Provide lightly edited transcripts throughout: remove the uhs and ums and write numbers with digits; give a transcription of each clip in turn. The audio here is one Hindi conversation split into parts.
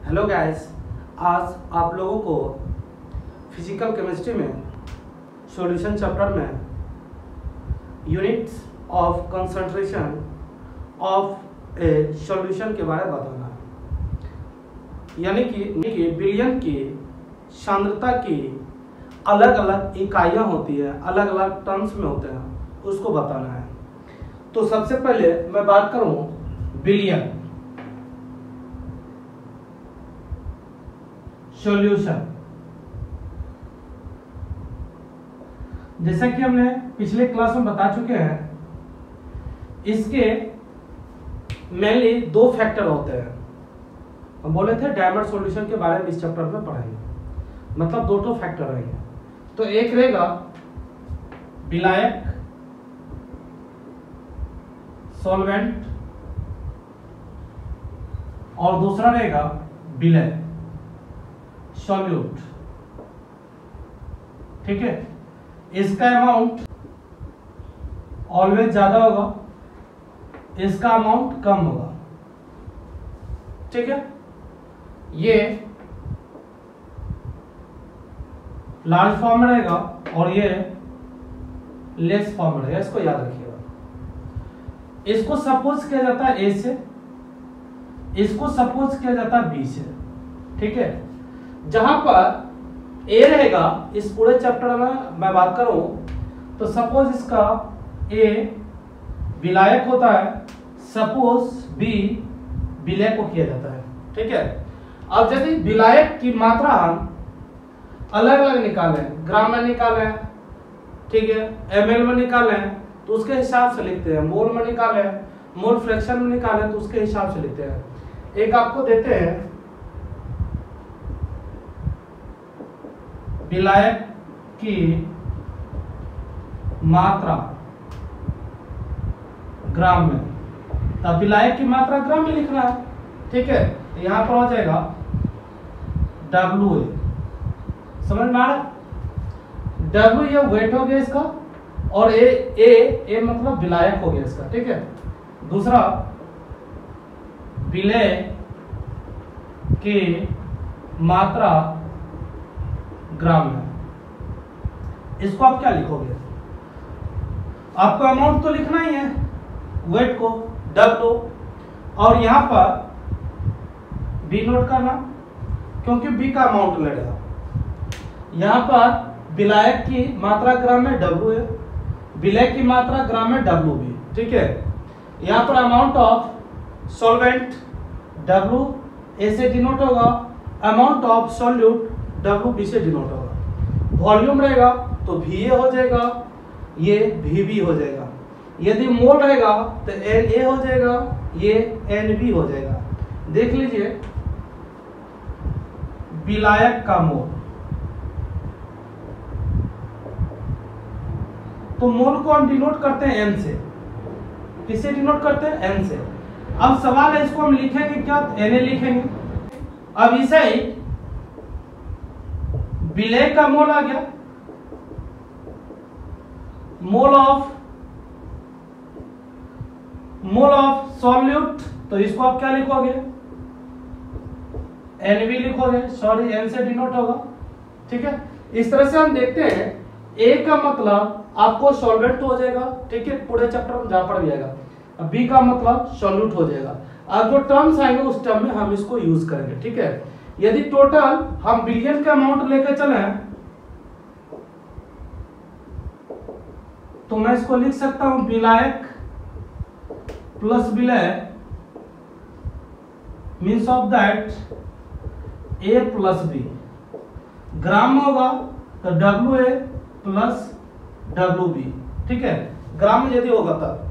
हेलो गाइस, आज आप लोगों को फिजिकल केमिस्ट्री में सॉल्यूशन चैप्टर में units of concentration of A solution के बारे में बताना है। यानी कि विलयन की सांद्रता की अलग अलग इकाइयाँ होती है, अलग अलग टर्म्स में होते हैं, उसको बताना है। तो सबसे पहले मैं बात करूं विलयन सॉल्यूशन। जैसा कि हमने पिछले क्लास में बता चुके हैं, इसके मेनली दो फैक्टर होते हैं। हम बोले थे डायमंड सॉल्यूशन के बारे में इस चैप्टर में पढ़ेंगे, मतलब दो फैक्टर रहेंगे। तो एक रहेगा विलायक सॉल्वेंट और दूसरा रहेगा विलय सॉल्यूट। ठीक है, इसका अमाउंट ऑलवेज ज्यादा होगा, इसका अमाउंट कम होगा। ठीक है, ये लार्ज फॉर्म में रहेगा और ये लेस फॉर्म में रहेगा, इसको याद रखिएगा। इसको सपोज किया जाता है ए से, इसको सपोज किया जाता है बी से। ठीक है, जहां पर ए रहेगा इस पूरे चैप्टर में मैं बात करूं तो सपोज इसका ए विलायक होता है, सपोज बी विलय को किया जाता है। ठीक है, अब यदि विलायक की मात्रा हम अलग अलग निकालें, ग्राम में निकालें, ठीक है, ml में निकालें तो उसके हिसाब से लिखते हैं, मोल में निकालें, मोल फ्रैक्शन में निकालें तो उसके हिसाब से लिखते हैं। एक आपको देते हैं विलायक की मात्रा ग्राम में, तब विलायक की मात्रा ग्राम में लिखना है। ठीक है, यहां पर हो जाएगा WA, समझ में आ रहा? W ये वेट हो गया इसका और ए मतलब विलायक हो गया इसका। ठीक है, दूसरा विलय की मात्रा ग्राम में, इसको आप क्या लिखोगे? आपको अमाउंट तो लिखना ही है, वेट को W, और यहां पर बी नोट करना क्योंकि बी का अमाउंट लगेगा। यहां पर विलायक की मात्रा ग्राम में W है, विलय की मात्रा ग्राम में WB। ठीक है, यहां पर amount of solvent W A से डिनोट होगा, अमाउंट ऑफ सॉल्यूट WB से डिनोट होगा। वॉल्यूम रहेगा तो VA हो जाएगा, ये VB हो जाएगा। यदि मोल रहेगा तो NA हो जाएगा, ये NB हो जाएगा। देख लीजिए विलायक का मोल, तो मोल को हम डिनोट करते हैं N से। किससे डिनोट करते हैं? N से। अब सवाल है, इसको हम लिखेंगे क्या? Na लिखेंगे। अब इसे विलय का मोल आ गया, मोल ऑफ सॉल्यूट, तो इसको आप क्या लिखोगे? NB लिखोगे, सॉरी N से डिनोट होगा। ठीक है, इस तरह से हम देखते हैं A का मतलब आपको सॉल्वेंट हो जाएगा। ठीक है, पूरे चैप्टर में जहां पर भी आएगा। B का मतलब सॉल्यूट हो जाएगा। अब जो टर्म्स आएंगे उस टर्म में हम इसको यूज करेंगे। ठीक है, यदि टोटल हम विलयन का अमाउंट लेकर चले तो मैं इसको लिख सकता हूं विलायक प्लस विलय means of that A plus B। ग्राम होगा तो WA प्लस WB। ठीक है, ग्राम में यदि होगा तब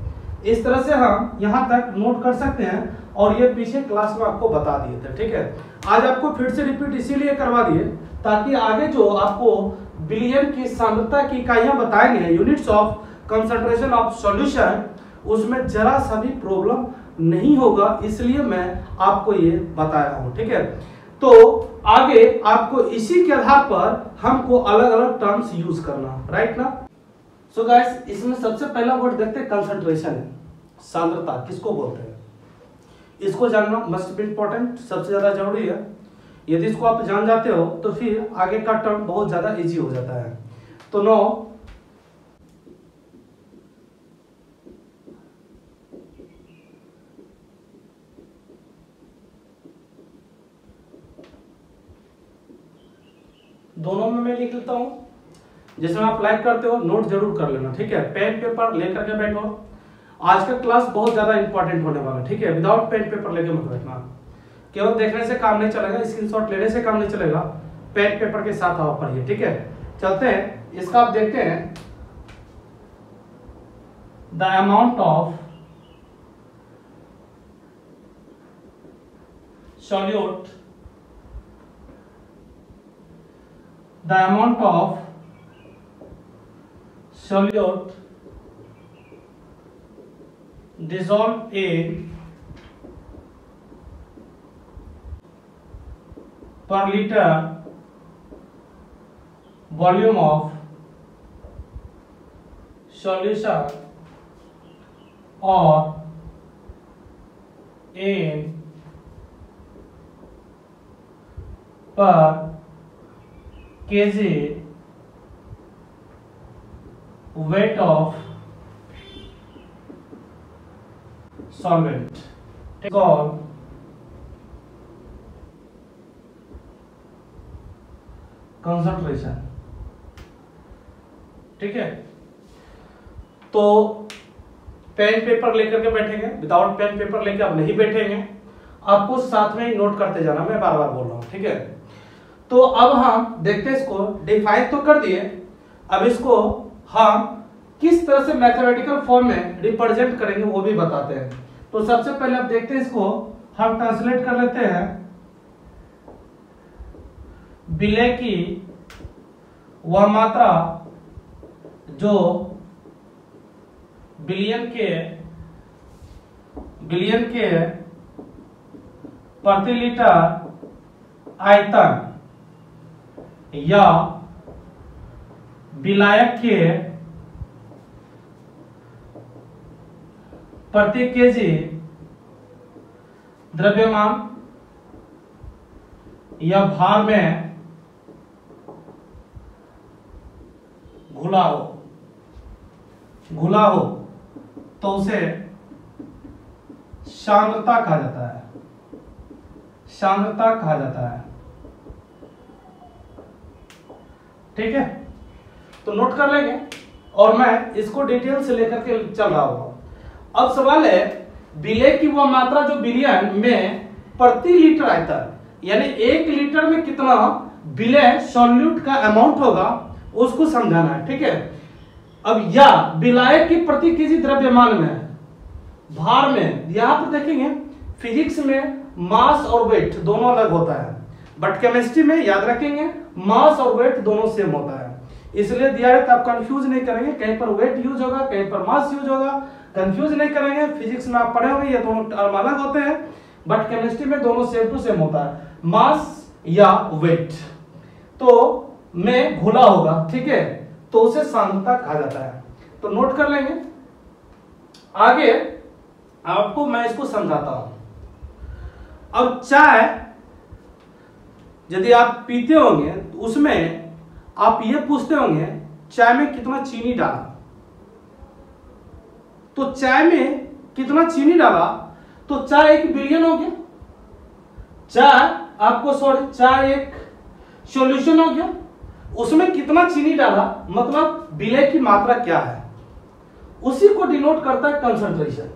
इस तरह से हम यहां तक नोट कर सकते हैं, और ये पीछे क्लास में आपको बता दिए थे। ठीक है, आज आपको फिर से रिपीट इसीलिए करवा दिए ताकि आगे जो आपको विलयन की सांद्रता की इकाइयां बताएंगे, units of concentration of solution, उसमें जरा सा भी प्रॉब्लम नहीं होगा, इसलिए मैं आपको ये बताया हूं। ठीक है, तो आगे आपको इसी के आधार पर हमको अलग अलग टर्म्स यूज करना, राइट ना? सो गाइस, इसमें सबसे पहला वर्ड देखते हैं कंसंट्रेशन है, सांद्रता किसको बोलते हैं, इसको जानना मस्ट बी इंपॉर्टेंट, सबसे ज्यादा जरूरी है। यदि इसको आप जान जाते हो तो फिर आगे का टर्म बहुत ज्यादा इजी हो जाता है। तो नो दोनों में मैं लिख लेता हूं, जिसमें आप लाइक करते हो नोट जरूर कर लेना, ठीक है। पेन पेपर लेकर के बैठो, आज का क्लास बहुत ज्यादा इंपॉर्टेंट होने वाला है, ठीक है। विदाउट पेन पेपर लेके मत बैठना, केवल देखने से काम नहीं चलेगा, स्क्रीनशॉट लेने से काम नहीं चलेगा, पेन पेपर के साथ आप पढ़िए, ठीक है। चलते हैं, इसका आप देखते हैं, the amount of solute, the amount of solute dissolved in per liter volume of solution or in per kg weight of solvent called concentration, ठीक है। तो पेन पेपर लेकर के बैठेंगे, विदाउट पेन पेपर लेके आप नहीं बैठेंगे, आपको साथ में ही नोट करते जाना, मैं बार बार बोल रहा हूं, ठीक है। तो अब हम देखते हैं, इसको डिफाइन तो कर दिए, अब इसको हम किस तरह से मैथमेटिकल फॉर्म में रिप्रेजेंट करेंगे वो भी बताते हैं। तो सबसे पहले अब देखते हैं, इसको हम ट्रांसलेट कर लेते हैं, विलय की वह मात्रा जो बिलियन के प्रति लीटर आयतन या विलायक के प्रति केजी द्रव्यमान या भार में घुला हो तो उसे सांद्रता कहा जाता है, सांद्रता कहा जाता है, ठीक है। तो नोट कर लेंगे और मैं इसको डिटेल से लेकर के चल रहा हूं। अब सवाल है, विलय की वह मात्रा जो बिलियन में प्रति लीटर आयतन, यानी 1 लीटर में कितना विलय सॉल्यूट का अमाउंट होगा उसको समझाना है, ठीक है। अब या विलायक की प्रति केजी द्रव्यमान में, भार में, यहां पर देखेंगे फिजिक्स में मास और वेट दोनों अलग होता है, बट केमिस्ट्री में याद रखेंगे मास और वेट दोनों सेम होता है, इसलिए दिया है तो आप कंफ्यूज नहीं करेंगे, कहीं पर वेट यूज होगा कहीं पर मास यूज होगा, कंफ्यूज नहीं करेंगे। फिजिक्स में आप पढ़े होंगे ये दोनों टर्म अलग होते हैं, बट केमिस्ट्री में दोनों सेम टू सेम होता है, मास या वेट। तो में घुला होगा, ठीक है, तो उसे सांद्रता कहा जाता है। तो नोट कर लेंगे, आगे आपको मैं इसको समझाता हूं। अब चाय यदि आप पीते होंगे तो उसमें आप ये पूछते होंगे चाय में कितना चीनी डाला, तो चाय में कितना चीनी डाला, तो चाय 1 बिलियन हो गया, चाय एक सॉल्यूशन हो गया, उसमें कितना चीनी डाला मतलब विलय की मात्रा क्या है, उसी को डिनोट करता है कंसंट्रेशन,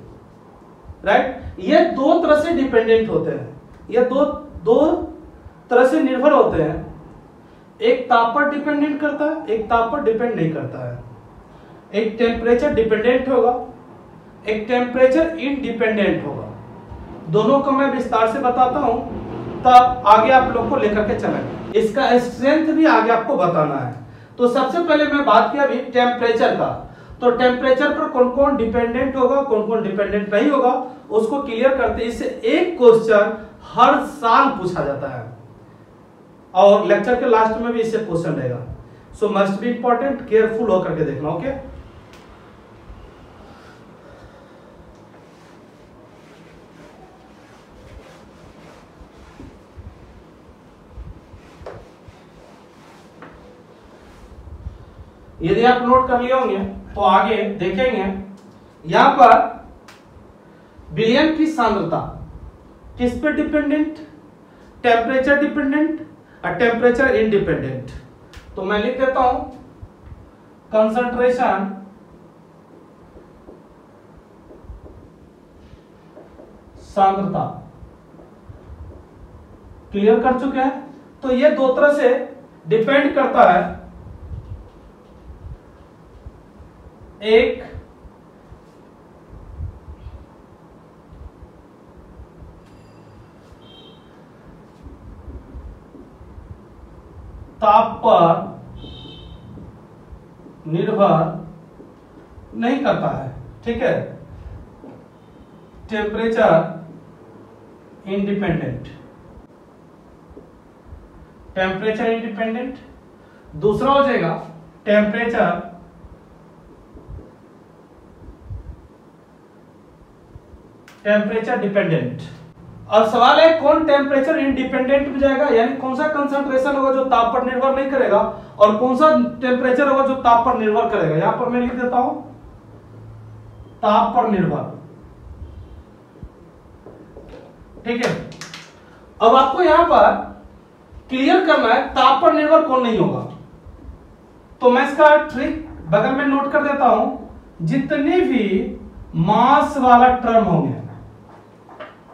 राइट। ये दो तरह से डिपेंडेंट होते हैं, ये दो तरह से निर्भर होते हैं, एक ताप पर डिपेंडेंट करता है, एक ताप पर डिपेंड नहीं करता है, एक टेम्परेचर डिपेंडेंट होगा, एक टेम्परेचर इंडिपेंडेंट होगा। दोनों को मैं विस्तार से बताता हूं, तब आगे आप लोग को लेकर के चलेंगे, इसका स्ट्रेंथ भी आगे आपको बताना है। तो सबसे पहले मैं बात किया अभी टेम्परेचर का, तो टेम्परेचर पर कौन कौन डिपेंडेंट होगा कौन कौन डिपेंडेंट नहीं होगा उसको क्लियर करते, इससे एक क्वेश्चन हर साल पूछा जाता है और लेक्चर के लास्ट में भी इससे क्वेश्चन रहेगा, सो मस्ट बी इंपॉर्टेंट, केयरफुल होकर के देखना, ओके। यदि आप नोट कर लिए होंगे तो आगे देखेंगे यहां पर विलयन की सांद्रता किस पे डिपेंडेंट, टेम्परेचर डिपेंडेंट और टेम्परेचर इंडिपेंडेंट। तो मैं लिख देता हूं कंसंट्रेशन सांद्रता। क्लियर कर चुके हैं। तो ये दो तरह से डिपेंड करता है, एक ताप पर निर्भर नहीं करता है, ठीक है, टेम्परेचर इंडिपेंडेंट, टेम्परेचर इंडिपेंडेंट। दूसरा हो जाएगा टेम्परेचर डिपेंडेंट। अब सवाल है कौन टेम्परेचर इंडिपेंडेंट में जाएगा, यानी कौन सा कंसंट्रेशन होगा जो ताप पर निर्भर नहीं करेगा और कौन सा टेम्परेचर होगा जो ताप पर निर्भर करेगा। यहां पर मैं लिख देता हूं ताप पर निर्भर, ठीक है। अब आपको यहां पर क्लियर करना है ताप पर निर्भर कौन नहीं होगा। तो मैं इसका ट्रिक बगल में नोट कर देता हूं, जितने भी मास वाला टर्म होंगे,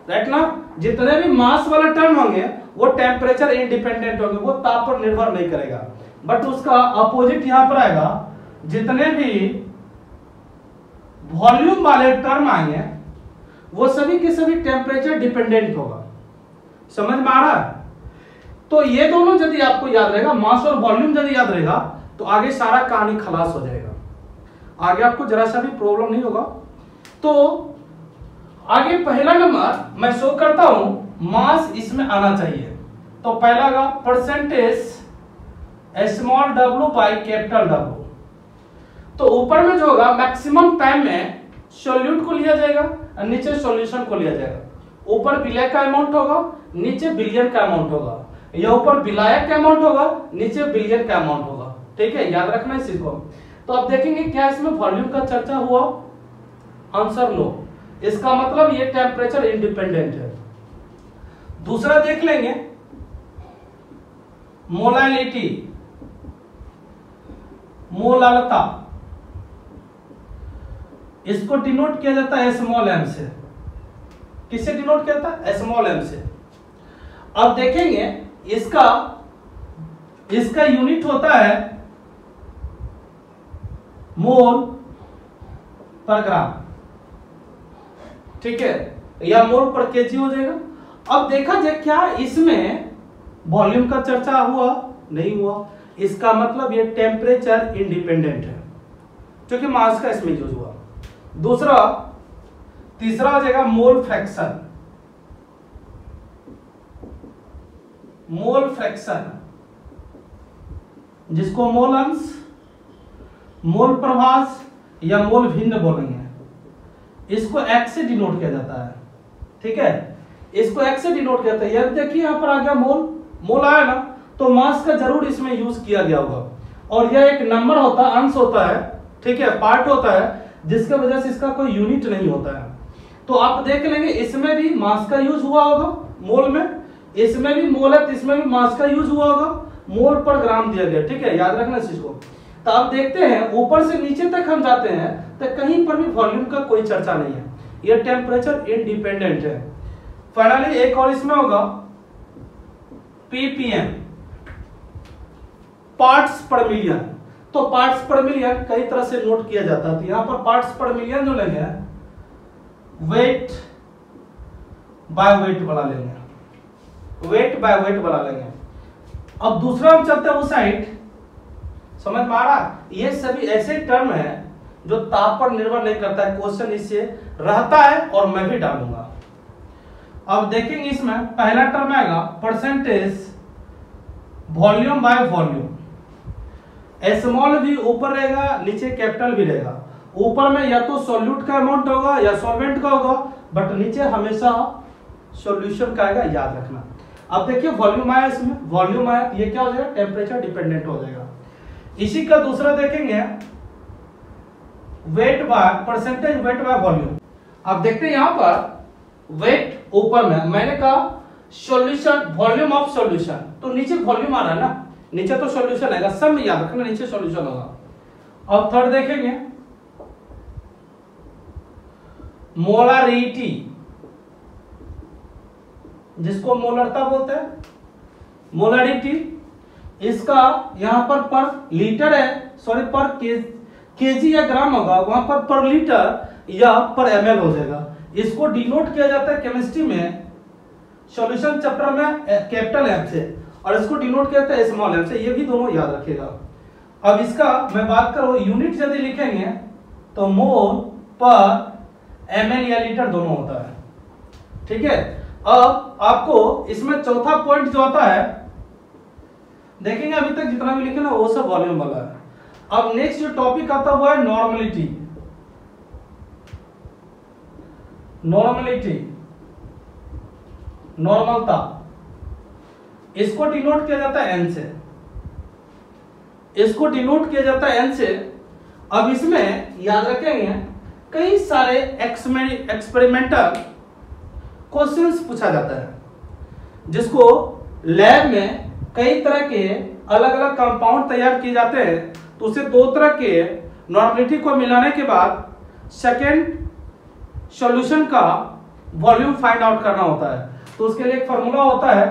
राइट ना, जितने भी मास वाला टर्म होंगे वो टेम्परेचर इंडिपेंडेंट होंगे, वो ताप पर निर्भर नहीं करेगा। बट उसका अपोजिट यहां पर आएगा, जितने भी वॉल्यूम वाले टर्म आएंगे वो सभी के सभी टेम्परेचर डिपेंडेंट होगा। समझ में आ रहा है? तो ये दोनों यदि आपको याद रहेगा, मास और वॉल्यूम यदि याद रहेगा तो आगे सारा कहानी खलास हो जाएगा, आगे आपको जरा सा भी प्रॉब्लम नहीं होगा। तो आगे पहला नंबर मैं शो करता हूं, मास इसमें आना चाहिए। तो पहला का percentage small w by capital W। तो ऊपर में जो होगा मैक्सिमम टाइम में सॉल्यूट को लिया जाएगा और नीचे सॉल्यूशन को लिया जाएगा। ऊपर विलय का अमाउंट होगा, नीचे बिलियन का अमाउंट होगा, या ऊपर विलायक का अमाउंट होगा, नीचे बिलियन का अमाउंट होगा, ठीक है, याद रखना है इसी को। तो आप देखेंगे क्या इसमें वॉल्यूम का चर्चा हुआ, आंसर नो, इसका मतलब ये टेम्परेचर इंडिपेंडेंट है। दूसरा देख लेंगे मोलालिटी, मोलालता, इसको डिनोट किया जाता है स्मॉल m से। किससे डिनोट किया जाता है? स्मॉल m से। अब देखेंगे इसका यूनिट होता है मोल पर ग्राम, ठीक है, या मोल पर केजी हो जाएगा। अब देखा जाए क्या इसमें वॉल्यूम का चर्चा हुआ? नहीं हुआ। इसका मतलब ये टेम्परेचर इंडिपेंडेंट है क्योंकि मास का इसमें यूज हुआ। दूसरा, तीसरा हो जाएगा मोल फ्रैक्शन। मोल फ्रैक्शन जिसको मोल अंश, मोल प्रभास या मोल भिन्न बोलेंगे, इसको x से डिनोट किया जाता है, ठीक है, इसको x से डिनोट किया जाता है। यार देखिए यहां पर आ गया मोल, मोल आया ना, तो मास का जरूर इसमें यूज किया गया होगा। और यह एक नंबर होता है, अंश होता है, ठीक है, पार्ट होता है, जिसके वजह से इसका कोई यूनिट नहीं होता है। तो आप देख लेंगे इसमें भी मास का यूज हुआ होगा, मोल में, इसमें भी मोल है तो इसमें भी मास का यूज हुआ होगा, मोल पर ग्राम दिया गया, ठीक है, याद रखना इस चीज को। तो आप देखते हैं ऊपर से नीचे तक हम जाते हैं तो कहीं पर भी वॉल्यूम का कोई चर्चा नहीं है, ये टेम्परेचर इंडिपेंडेंट है। फाइनली एक और इसमें होगा ppm, पार्ट्स पर मिलियन। तो पार्ट्स पर मिलियन कई तरह से नोट किया जाता है, तो यहां पर पार्ट्स पर मिलियन जो लेंगे वेट बाय वेट बना लेंगे, वेट बाय वेट बना लेंगे। अब दूसरा हम चलते हैं उस साइड, समझ में आ रहा? ये सभी ऐसे टर्म है जो ताप पर निर्भर नहीं करता है, क्वेश्चन इससे रहता है और मैं भी डालूंगा। अब देखेंगे इसमें पहला टर्म आएगा percentage volume by volume. Small भी ऊपर रहेगा, नीचे कैपिटल भी रहेगा। ऊपर में या तो सॉल्यूट का अमाउंट होगा या सॉल्वेंट का होगा, बट नीचे हमेशा सॉल्यूशन का आएगा, याद रखना। अब देखिए वॉल्यूम आया, इसमें वॉल्यूम आया, ये क्या हो जाएगा? टेम्परेचर डिपेंडेंट हो जाएगा। इसी का दूसरा देखेंगे weight by percentage weight by volume. अब देखते हैं यहां पर वेट ऊपर में, मैंने कहा सॉल्यूशन वॉल्यूम ऑफ सॉल्यूशन, तो नीचे वॉल्यूम आ रहा है ना, नीचे तो सॉल्यूशन आएगा, सब में याद रखना नीचे सॉल्यूशन होगा। अब थर्ड देखेंगे मोलारिटी, जिसको मोलरता बोलते हैं, मोलारिटी, इसका यहां पर लीटर है, सॉरी पर केजी या ग्राम होगा, वहां पर लीटर या पर ml हो जाएगा। इसको डिनोट किया जाता है केमिस्ट्री में सॉल्यूशन चैप्टर में कैपिटल एम से, और इसको डिनोट किया जाता है स्मॉल एम से, ये भी दोनों याद रखिएगा। अब इसका मैं बात करूं यूनिट यदि लिखेंगे तो मोल पर ml या लीटर दोनों होता है, ठीक है। अब आपको इसमें चौथा पॉइंट जो आता है, देखेंगे अभी तक जितना भी लिखे ना वो सब वॉल्यूम वाला है। अब नेक्स्ट जो टॉपिक आता हुआ है नॉर्मलिटी, नॉर्मलिटी नॉर्मलता, इसको डिनोट किया जाता है एन से, इसको डिनोट किया जाता है एन से। अब इसमें याद रखेंगे कई सारे एक्सपेरिमेंटल क्वेश्चंस पूछा जाता है, जिसको लैब में कई तरह के अलग अलग कंपाउंड तैयार किए जाते हैं, तो उसे दो तरह के नॉर्मलिटी को मिलाने के बाद सेकेंड सॉल्यूशन का वॉल्यूम फाइंड आउट करना होता है। तो उसके लिए एक फॉर्मूला होता है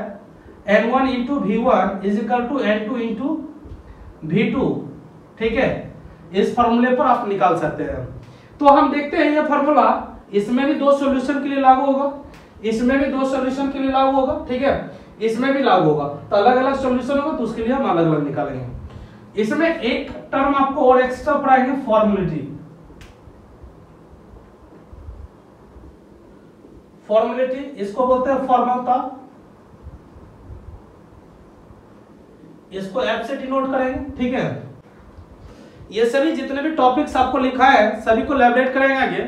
N1 into V1 is equal to N2 into V2, ठीक है। इस फॉर्मूले पर आप निकाल सकते हैं। तो हम देखते हैं ये फॉर्मूला, इसमें भी दो सॉल्यूशन के लिए लागू होगा, इसमें भी दो सॉल्यूशन के लिए लागू होगा, ठीक है, इसमें भी लागू होगा। तो अलग अलग सॉल्यूशन होगा तो उसके लिए हम अलग अलग निकालेंगे। इसमें एक टर्म आपको और एक्स्ट्रा पढ़ाएंगे, फॉर्मुलेटी। फॉर्मुलेटी इसको बोलते हैं फॉर्मलता, इसको एफ से डिनोट करेंगे, ठीक है। ये सभी जितने भी टॉपिक्स आपको लिखा है सभी को लैबोरेट करेंगे, आगे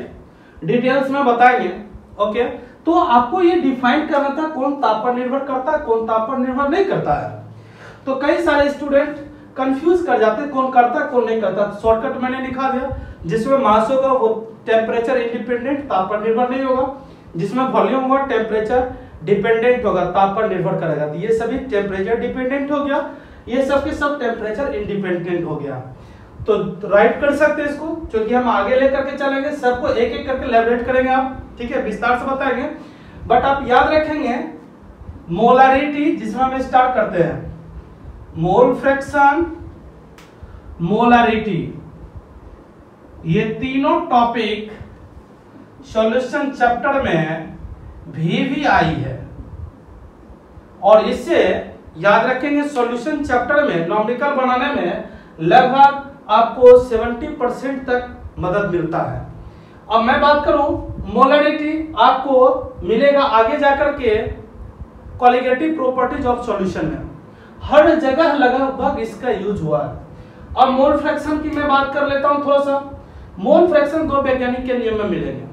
डिटेल्स में बताएंगे, ओके। तो आपको ये डिफाइन करना था कौन ताप पर निर्भर करता है, कौन ताप पर निर्भर नहीं करता है। तो कई सारे स्टूडेंट कंफ्यूज कर जाते हैं कौन करता है कौन नहीं करता। शॉर्टकट मैंने लिखा दिया, जिसमें मास होगा वो टेम्परेचर इंडिपेंडेंट, ताप पर निर्भर नहीं होगा, जिसमें वॉल्यूम होगा टेम्परेचर डिपेंडेंट होगा, ताप पर निर्भर करेगा। तो ये सभी टेम्परेचर डिपेंडेंट हो गया, ये सब के सब टेम्परेचर इंडिपेंडेंट हो गया। तो राइट कर सकते हैं इसको, क्योंकि हम आगे लेकर के चलेंगे, सबको एक एक करके लैबोरेट करेंगे आप, ठीक है, विस्तार से बताएंगे। बट आप याद रखेंगे मोलारिटी, जिसमें हम स्टार्ट करते हैं, मोल फ्रैक्शन, मोलारिटी, ये तीनों टॉपिक सॉल्यूशन चैप्टर में भी आई है। और इससे याद रखेंगे सॉल्यूशन चैप्टर में न्यूमेरिकल बनाने में लगभग आपको 70% तक मदद मिलता है। अब मैं बात करूं मोलारिटी, आपको मिलेगा आगे जाकर के क्वालिटेटिव प्रॉपर्टीज ऑफ सॉल्यूशन में, हर जगह लगभग इसका यूज हुआ है। अब मोल फ्रैक्शन की मैं बात कर लेता हूं थोड़ा सा। मोल फ्रैक्शन दो वैज्ञानिक के नियम में मिलेंगे,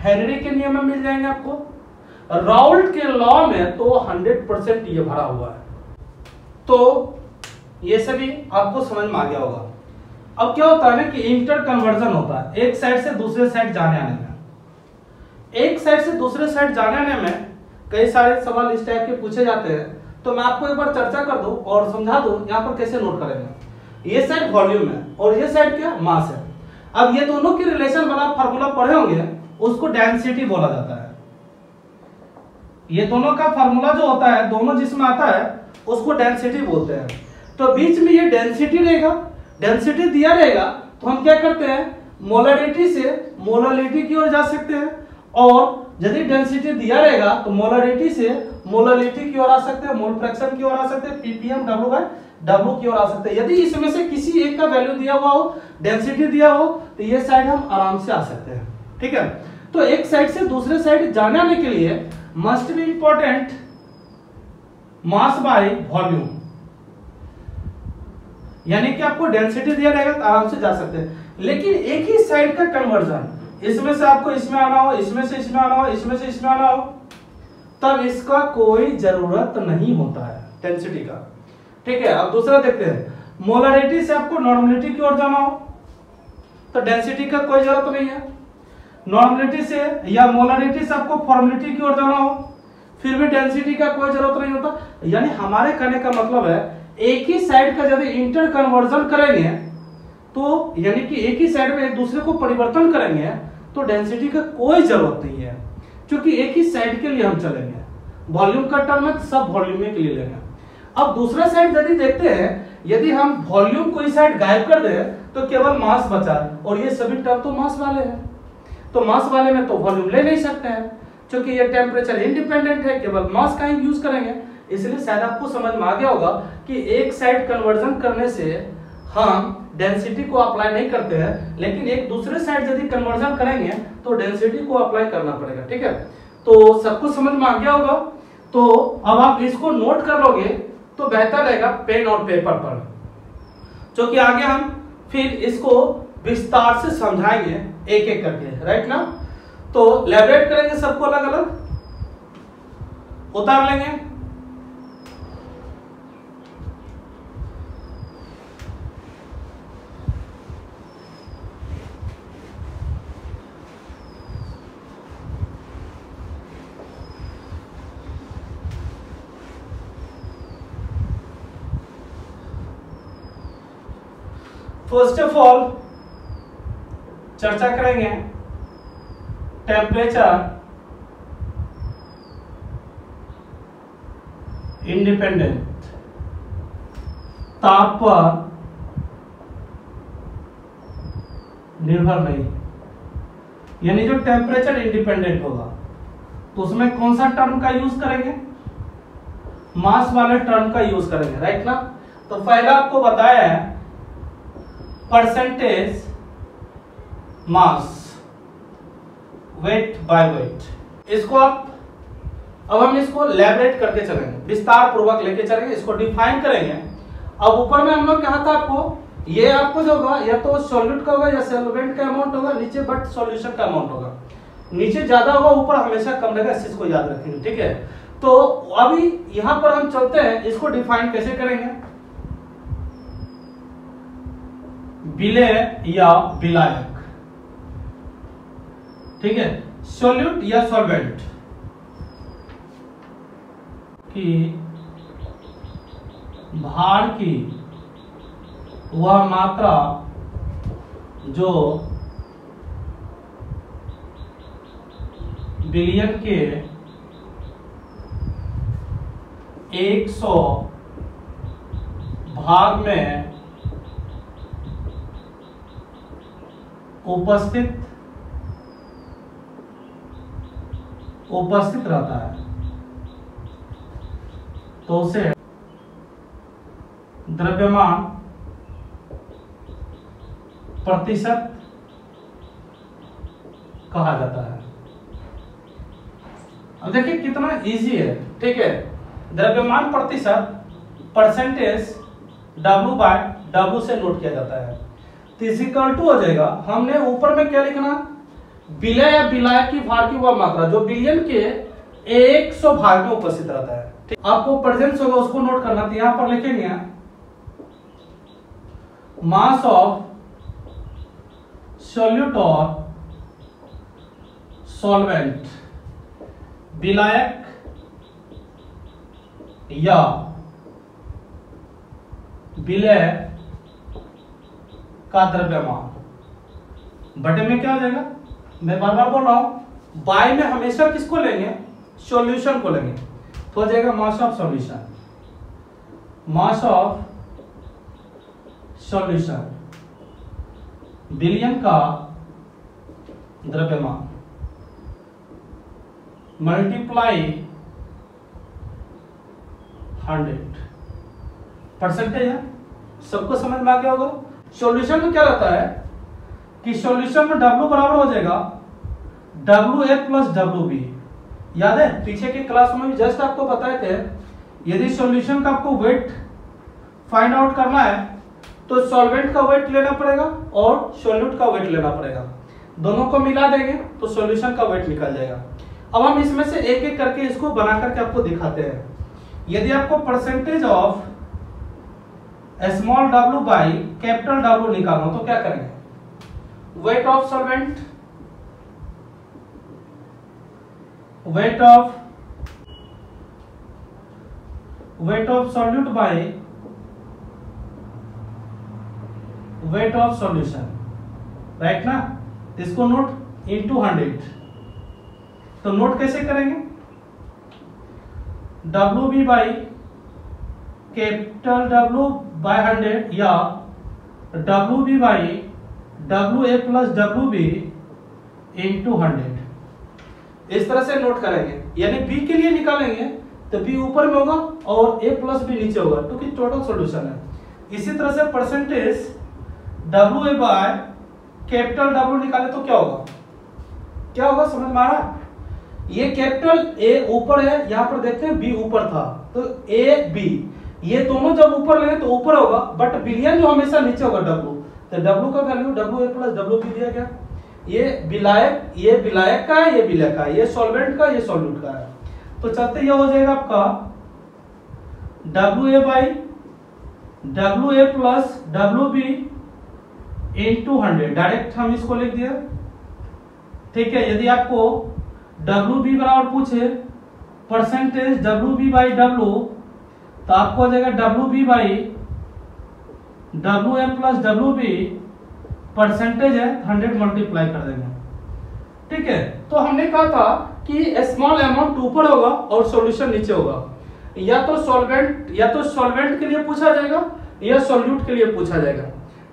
हेनरी के नियम में मिल जाएंगे आपको, राउल्ट के लॉ में तो 100% ये भरा हुआ है। तो ये सभी आपको समझ में आ गया होगा। अब क्या होता है ना कि इंटर कन्वर्जन होता है, एक साइड से दूसरे साइड जाने आने में, एक साइड से दूसरे साइड जाने आने में कई सारे सवाल इस टाइप के पूछे जाते हैं। तो मैं आपको एक बार चर्चा कर दूं और समझा दूं यहाँ पर कैसे नोट करेंगे। ये साइड वॉल्यूम है और ये साइड क्या मास है। अब ये दोनों की रिलेशन वाला फार्मूला पढ़े होंगे, उसको डेंसिटी बोला जाता है। ये दोनों का फार्मूला जो होता है, दोनों जिसमें आता है उसको डेंसिटी बोलते हैं। तो बीच में ये डेंसिटी रहेगा, डेंसिटी दिया रहेगा, तो हम क्या करते हैं मोलारिटी से मोलारिटी की ओर जा सकते हैं, और यदि डेंसिटी दिया रहेगा तो मोलारिटी से मोलारिटी की ओर आ सकते हैं, मोल फ्रैक्शन की ओर आ सकते हैं, ppm W की ओर आ सकते हैं। यदि इसमें से किसी एक का वैल्यू दिया हुआ हो, डेंसिटी दिया हो, तो ये साइड हम आराम से आ सकते हैं, ठीक है। तो एक साइड से दूसरे साइड जाने आने के लिए must be important mass by volume, यानी कि आपको डेंसिटी दिया रहेगा तो आराम से जा सकते हैं। लेकिन एक ही साइड का कन्वर्जन, इसमें से आपको इसमें आना हो, इसमें से इसमें आना हो, इसमें से इसमें आना हो, तब इसका कोई जरूरत नहीं होता है डेंसिटी का, ठीक है। अब दूसरा देखते हैं मोलरिटी से आपको नॉर्मलिटी की ओर जाना हो तो डेंसिटी का कोई जरूरत नहीं है, नॉर्मलिटी से या मोलरिटी से आपको फॉर्मेलिटी की ओर जाना हो फिर भी डेंसिटी का कोई जरूरत नहीं होता। यानी हमारे कहने का मतलब है एक ही साइड का यदि इंटर कन्वर्जन करेंगे तो यानी कि एक ही साइड में एक दूसरे को परिवर्तन करेंगे तो डेंसिटी का कोई जरूरत नहीं है, क्योंकि एक ही साइड के लिए हम चलेंगे। वॉल्यूम का टर्म में सब वॉल्यूम के लिए लेंगे। अब दूसरा साइड यदि देखते हैं, यदि हम वॉल्यूम कोई साइड गायब कर दें तो केवल मास बचा, और ये सभी टर्म तो मास वाले हैं, तो मास वाले में तो वॉल्यूम ले नहीं सकते हैं क्योंकि ये टेम्परेचर इंडिपेंडेंट है, केवल मास का ही यूज करेंगे। इसलिए शायद आपको समझ में आ गया होगा कि एक साइड कन्वर्जन करने से हम डेंसिटी को अप्लाई नहीं करते हैं, लेकिन एक दूसरे साइड यदि कन्वर्जन करेंगे तो डेंसिटी को अप्लाई करना पड़ेगा। ठीक है, तो सबको समझ में आ गया होगा। तो अब आप इसको नोट कर लोगे तो बेहतर रहेगा पेन और पेपर पर, क्योंकि आगे हम फिर इसको विस्तार से समझाएंगे एक एक करके, राइट ना। तो लैबोरेट करेंगे, सबको अलग अलग उतार लेंगे। फर्स्ट ऑफ ऑल चर्चा करेंगे टेम्परेचर इंडिपेंडेंट, ताप पर निर्भर नहीं। यानी जो टेम्परेचर इंडिपेंडेंट होगा तो उसमें कौन सा टर्म का यूज करेंगे, मास वाले टर्म का यूज करेंगे, राइट ना। तो पहला आपको बताया है percentage mass weight by weight. इसको आप अब हम इसको लैबोरेट करके चलेंगे, विस्तार पूर्वक लेके चलेंगे, इसको डिफाइन करेंगे। अब ऊपर में हम लोग कहा था आपको, ये आपको जो होगा या तो सॉल्यूट का होगा या सॉल्वेंट का अमाउंट होगा, नीचे बट सॉल्यूशन का अमाउंट होगा। नीचे ज्यादा होगा, ऊपर हमेशा कम रहेगा, इस चीज को याद रखेंगे। ठीक है, तो अभी यहां पर हम चलते हैं, इसको डिफाइन कैसे करेंगे। विलेय या विलायक, ठीक है, सॉल्यूट या सॉल्वेंट की भार की वह मात्रा जो बिलियन के 100 भाग में उपस्थित रहता है, तो उसे द्रव्यमान प्रतिशत कहा जाता है। अब देखिए कितना इजी है। ठीक है, द्रव्यमान प्रतिशत परसेंटेज W बाय W से नोट किया जाता है। इक्वल टू हो जाएगा, हमने ऊपर में क्या लिखना, विलय या विलायक की भार की वह मात्रा जो बिलियन के 100 भाग में उपस्थित रहता है। ठीक, आपको प्रेजेंस होगा उसको नोट करना, तो यहां पर लिखेंगे मास ऑफ सॉल्यूट और सॉल्वेंट, विलायक या विलय का द्रव्यमान बटे में क्या हो जाएगा, मैं बार बार बोल रहा हूं, बाय में हमेशा किसको लेंगे, सॉल्यूशन को लेंगे, तो हो जाएगा mass of solution, mass of solution billion का द्रव्यमान मल्टीप्लाई 100 परसेंटेज है। सबको समझ में आ गया होगा। सॉल्यूशन में क्या रहता है कि सॉल्यूशन में W बराबर हो जाएगा WA प्लस WB। याद है पीछे के क्लास में भी जस्ट आपको बताए थे, यदि सॉल्यूशन का आपको वेट फाइंड आउट करना है तो सॉल्वेंट का वेट लेना पड़ेगा और सॉल्यूट का वेट लेना पड़ेगा, दोनों को मिला देंगे तो सॉल्यूशन का वेट निकल जाएगा। अब हम इसमें से एक एक करके इसको बना करके आपको दिखाते हैं। यदि आपको percentage of small W by capital W निकालना हो तो क्या करेंगे, weight of solvent, weight of solute by weight of solution, right ना। इसको नोट इनटू 100, तो नोट कैसे करेंगे, W B by capital W by 100 या W B by W A plus W B into 100, इस तरह से नोट करेंगे। यानी बी के लिए निकालेंगे तो बी ऊपर में होगा और ए प्लस बी नीचे होगा, क्योंकि टोटल सॉल्यूशन है। इसी तरह से percentage W A by capital W निकाले तो क्या होगा, क्या होगा समझ में आ रहा है। ये कैपिटल ए ऊपर है, यहां पर देखते हैं बी ऊपर था, तो ए बी ये दोनों जब ऊपर लेंगे तो ऊपर होगा, बट बिलियन जो हमेशा नीचे होगा डब्ल्यू, तो डब्ल्यू का value W A plus W B दिया गया। ये विलायक का है, ये विलय का है, ये सॉल्वेंट का, ये सॉल्यूट का है। तो चलते ये हो जाएगा आपका W A by W A plus W B into 100, direct हम इसको लिख दिया, ठीक है। यदि आपको डब्ल्यू बी बराबर पूछे percentage W B by W, तो आपको हो जाएगा W B by W A plus W B, percentage है 100 मल्टीप्लाई कर देंगे, ठीक है। तो हमने कहा था कि स्मॉल अमाउंट ऊपर होगा और सॉल्यूशन नीचे होगा, या तो सॉल्वेंट के लिए पूछा जाएगा या सॉल्यूट के लिए पूछा जाएगा।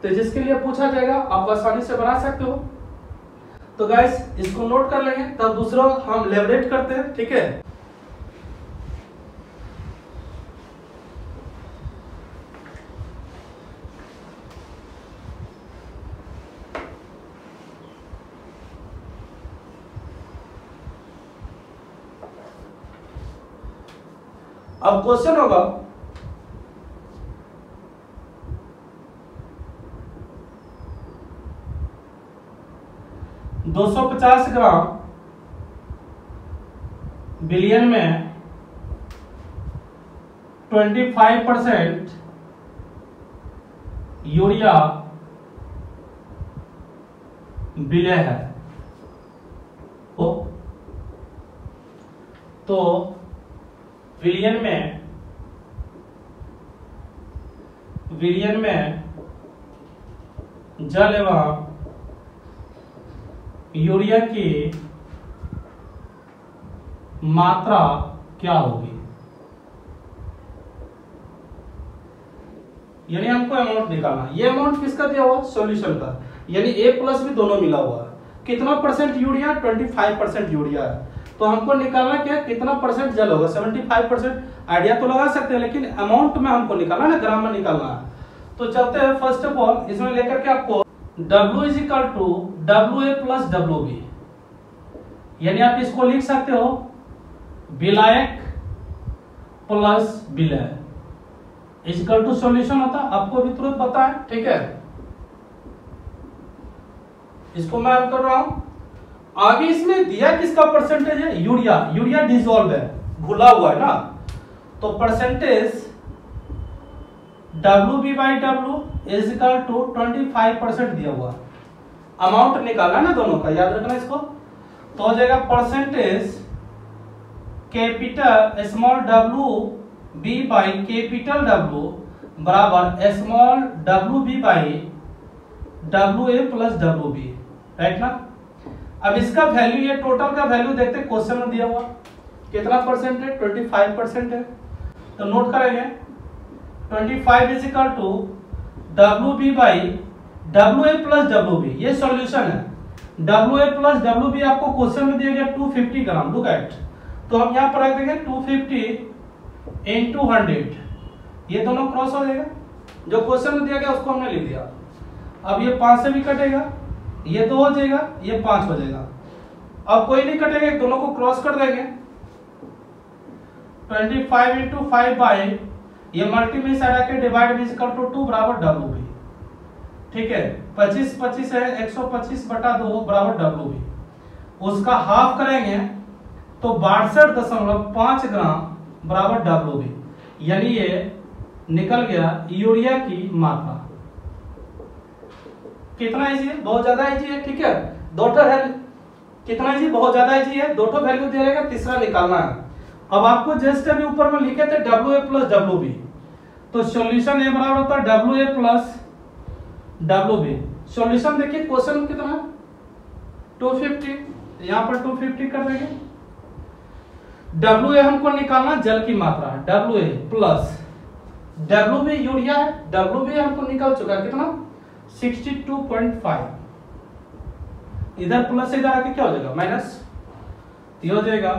तो जिसके लिए पूछा जाएगा आप आसानी से बना सकते हो। तो गाइस इसको नोट कर लेंगे, तब दूसरा हम लेवरेट करते हैं, ठीक है। अब क्वेश्चन होगा दो 250 ग्राम बिलियन में 25% यूरिया विलय है, तो विलियन में जल एवं यूरिया की मात्रा क्या होगी। यानी हमको अमाउंट निकालना, ये अमाउंट किसका दिया हुआ, सॉल्यूशन का, यानी ए प्लस भी दोनों मिला हुआ है। कितना परसेंट यूरिया, 25% यूरिया है, तो हमको निकालना क्या, कितना परसेंट जल होगा, 75%। आइडिया तो लगा सकते हैं, लेकिन अमाउंट में हमको निकालना ना, ग्राम में निकालना है। तो चलते हैं फर्स्ट ऑफ ऑल इसमें लेकर के आपको W is equal to W A plus W B, यानी आप इसको लिख सकते हो विलायक प्लस विलय इज इक्वल टू सॉल्यूशन होता, आपको भी तुरंत पता है, ठीक है। इसको मैं कर रहा हूं आगे। इसमें दिया किसका परसेंटेज है, यूरिया डिसॉल्व है, घुला हुआ है ना, तो percentage W B by W is equal to 25% दिया हुआ। अमाउंट निकालना ना दोनों का, याद रखना इसको। तो हो जाएगा percentage capital small W B by capital W बराबर small W B by W A plus W B, right ना। अब इसका वैल्यू, ये टोटल का वैल्यू देखते हैं, क्वेश्चन में दिया हुआ कितना परसेंट है, 25% है। तो नोट करेंगे 25 is equal to W B by W A plus W B, ये सॉल्यूशन है। W A plus W B आपको क्वेश्चन में दिया गया 250 ग्राम, लुक एट। तो हम यहाँ पर रख देंगे 250 इंटू 100, ये दोनों क्रॉस हो जाएगा, जो क्वेश्चन में दिया गया उसको हमने लिख दिया। अब ये 5 से भी कटेगा, ये 2 हो जाएगा, ये 5 हो जाएगा। अब कोई नहीं कटेगा, दोनों को क्रॉस कर देंगे। 25 इंटू 5 बाई, ये मल्टी में साइड आके डिवाइड इज इक्वल टू 2 बराबर डब्ल्यू बी, ठीक है। 25 है, 125 बटा 2 बराबर डब्ल्यू बी, उसका हाफ करेंगे तो 62.5 ग्राम बराबर डब्ल्यू बी, यानी ये निकल गया यूरिया की मात्रा। कितना इजी है, बहुत ज्यादा इजी है, ठीक है। दो ठो है, कितना इजी, बहुत ज्यादा इजी है, दो ठो वैल्यू दे रहेगा, तीसरा निकालना है। अब आपको जस्ट अभी ऊपर में लिखे थे WA प्लस WB, तो सॉल्यूशन ए बराबर होता है WA प्लस WB। सॉल्यूशन देखिए क्वेश्चन कितना 250, यहाँ पर 250 कर देंगे। WA हमको निकालना जल की मात्रा है, WA प्लस WB यूरिया है, WB हमको निकल चुका है कितना 62.5। इधर प्लस इधर आके क्या हो जाएगा माइनस, ये हो जाएगा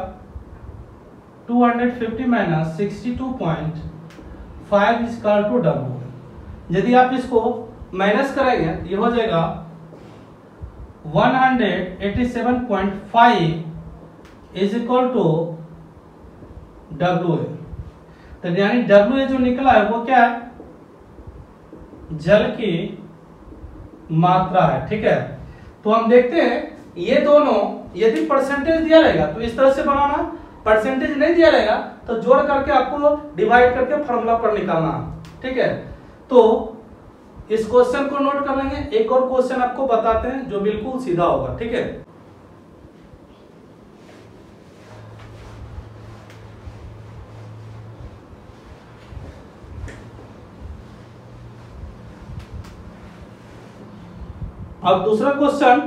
250 माइनस 62.5 इक्वल टू W। यदि आप इसको माइनस करेंगे ये हो जाएगा 187.5 इज इक्वल टू WA। तो यानी WA जो निकला है वो क्या है, जल की मात्रा है, ठीक है। तो हम देखते हैं ये दोनों यदि परसेंटेज दिया रहेगा तो इस तरह से बनाना, परसेंटेज नहीं दिया रहेगा तो जोड़ करके आपको डिवाइड करके फॉर्मूला पर निकालना, ठीक है। तो इस क्वेश्चन को नोट कर लेंगे। एक और क्वेश्चन आपको बताते हैं जो बिल्कुल सीधा होगा, ठीक है। अब दूसरा क्वेश्चन,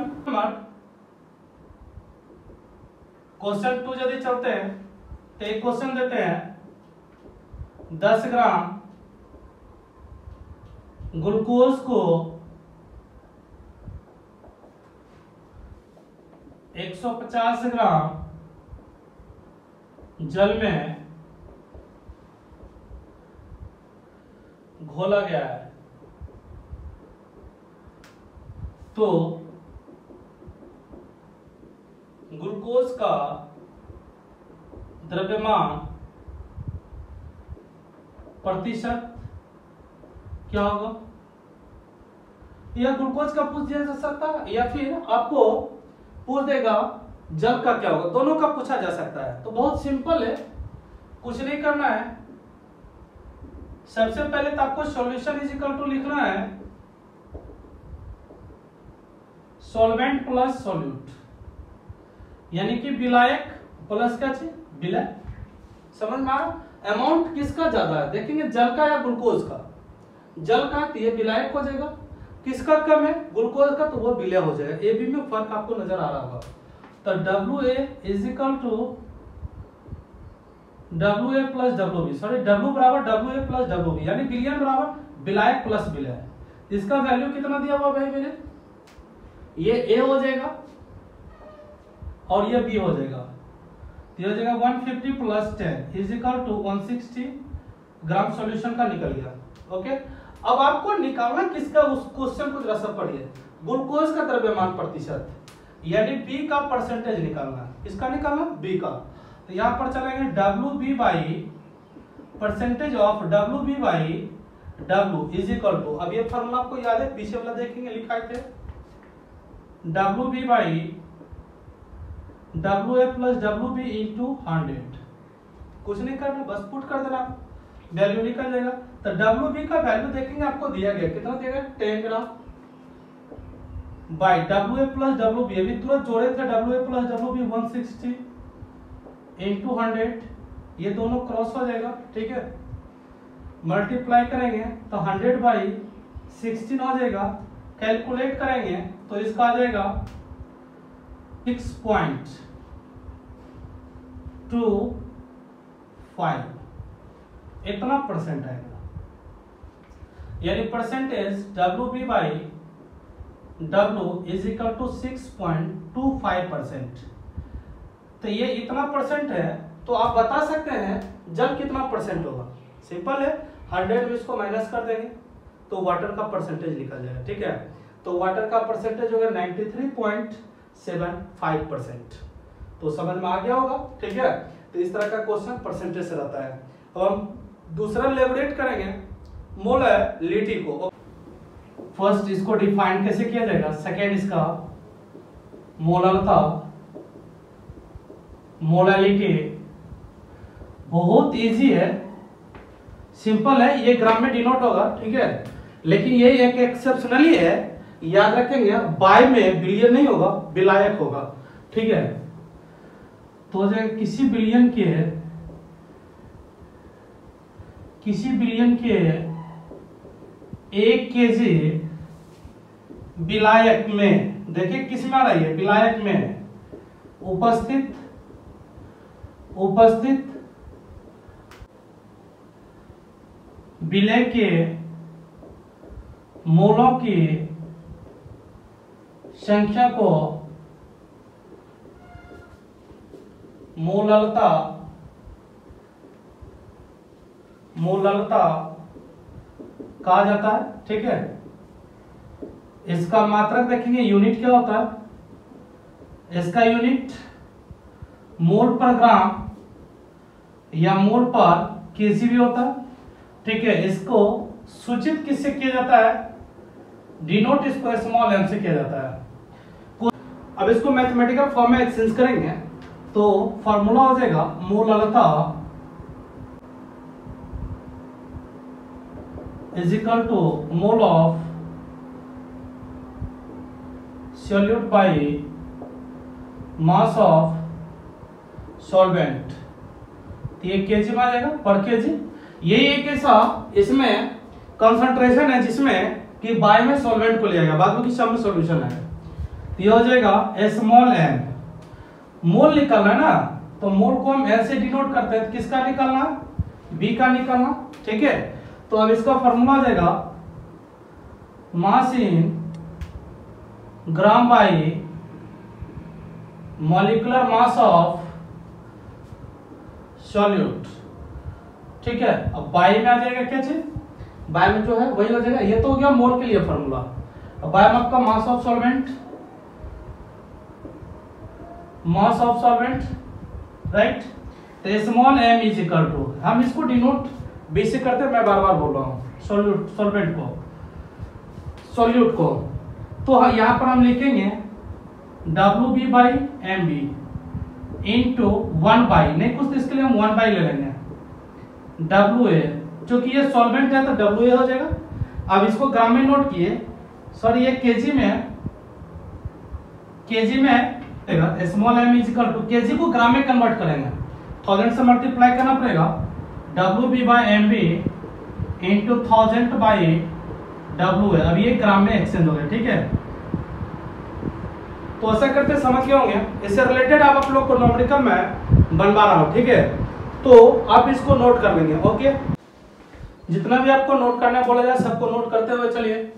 क्वेश्चन 2 यदि चलते हैं तो एक क्वेश्चन देते हैं 10 ग्राम ग्लूकोज को 150 ग्राम जल में घोला गया है, तो ग्लूकोज का द्रव्यमान प्रतिशत क्या होगा। यह ग्लूकोज का पूछ दिया जा सकता है या फिर आपको पूछ देगा जल का क्या होगा, दोनों का पूछा जा सकता है। तो बहुत सिंपल है, कुछ नहीं करना है। सबसे पहले तो आपको सॉल्यूशन इज इक्वल टू लिखना है सॉल्वेंट प्लस सॉल्यूट, यानी कि विलायक प्लस क्या चीज विलय। समझ में आ रहा। अमाउंट किसका ज्यादा है देखेंगे, जल का या ग्लूकोज का। जल का तो ये विलायक हो जाएगा, किसका कम है ग्लूकोज का तो वो विलय हो जाएगा। ए बी में फर्क आपको नजर आ रहा होगा। तो WA is equal to WA plus WB, sorry W बराबर WA प्लस WB, यानी विलयन बराबर विलायक प्लस विलय। इसका वैल्यू कितना दिया हुआ भाई मेरे, ये A हो जाएगा और ये B हो जाएगा। ये हो जाएगा 150 plus 10 is equal to 160 gram solution का निकल गया। ओके, अब आपको निकालना किसका, उस क्वेश्चन को जरा सा पढ़िए। ग्लूकोज का द्रव्यमान प्रतिशत यानी B का परसेंटेज निकालना। किसका निकालना, B का। तो यहाँ पर चलेंगे WB by percentage of WB by W is equal to, अब ये फॉर्मूला आपको याद है, पीछे वाला देखेंगे लिखा थे WB by WA plus WB into 100। कुछ नहीं करना, बस पुट कर देना, वैल्यू निकल जाएगा। तो WB का वैल्यू देखेंगे आपको दिया गया, कितना दिया गया 10 gram by WA plus WB, अभी तुरंत जोड़े थे WA प्लस WB 160 इंटू 100, ये दोनों क्रॉस हो जाएगा, ठीक है। मल्टीप्लाई करेंगे तो 100 बाई 16 हो जाएगा। कैलकुलेट करेंगे तो इसका आ जाएगा 6.25, इतना परसेंट आएगा। यानी percentage WB by W is equal to 6.25%। तो ये इतना परसेंट है, तो आप बता सकते हैं जल कितना परसेंट होगा। सिंपल है, 100 में इसको माइनस कर देंगे तो वाटर का परसेंटेज निकल जाएगा, ठीक है। तो वाटर का परसेंटेज होगा 93.75%। तो समझ में आ गया होगा, ठीक है। तो इस तरह का क्वेश्चन परसेंटेज से रहता है। अब हम दूसरा लेबोरेट करेंगे मोलैलिटी को। फर्स्ट इसको डिफाइन कैसे किया जाएगा, सेकेंड इसका मोलरता, मोलैलिटी बहुत इजी है, सिंपल है, ये ग्राम में डिनोट होगा, ठीक है। लेकिन ये एक एक्सेप्शनली है, याद रखेंगे, बाय में बिलियन नहीं होगा, विलायक होगा, ठीक है। तो किसी बिलियन के 1 केजी विलायक में, देखिए किस में आ रही है, विलायक में उपस्थित विलय के मोलों की संख्या को मोललता कहा जाता है, ठीक है। इसका मात्रक देखेंगे, यूनिट क्या होता है, इसका यूनिट मोल पर ग्राम या मोल पर केजी भी होता है, ठीक है। इसको सूचित किससे किया जाता है, डिनोट इसको स्मॉल m से किया जाता है। अब इसको मैथमेटिकल फॉर्म में एक्सचेंज करेंगे तो फॉर्मूला हो जाएगा molality is equal to mole of solute by mass of solvent. ये केजी में आ जाएगा, पर केजी। ये एक ऐसा इसमें कंसंट्रेशन है जिसमें कि बाय में सॉल्वेंट को लिया गया, बाद में सब में सॉल्यूशन है। तो ये हो जाएगा स्मॉल m। मोल निकालना है ना, तो मोल को हम ऐसे डिनोट करते हैं, किसका निकालना, b का निकालना, ठीक है। तो अब इसका फॉर्मूला आ जाएगा mass in gram by molecular mass of solute, ठीक है। अब बाय में आ जाएगा क्या चीज, बाय में जो है वही हो जाएगा, ये तो हो गया मोल के लिए फॉर्मूला। अब बाय में आपका मास ऑफ सॉल्वेंट, राइट। तो small m is equal to, हम इसको डिनोट b से करते हैं, मैं बार बार बोल रहा हूँ, सॉल्यूट को। तो यहाँ पर हम लिखेंगे WB by MB into 1 by, नहीं कुछ तो इसके लिए हम 1 बाई ले लेंगे, WA, क्योंकि ये सॉल्वेंट है तो WA हो जाएगा। अब इसको ग्राम में नोट किए, सॉरी ये केजी में small m is equal to, KG को ग्राम में कन्वर्ट करेंगे, 1000 से मल्टीप्लाई करना पड़ेगा, WB by MB into 1000 by WA। अब ये ग्राम में एक्सचेंज हो गया, ठीक है। तो ऐसा करते समझ गए होंगे, इससे रिलेटेड आप लोग को न्यूमेरिकल में बनवा रहा हूं, ठीक है। तो आप इसको नोट कर लेंगे, ओके। जितना भी आपको नोट करने बोला जाए सबको नोट करते हुए चलिए।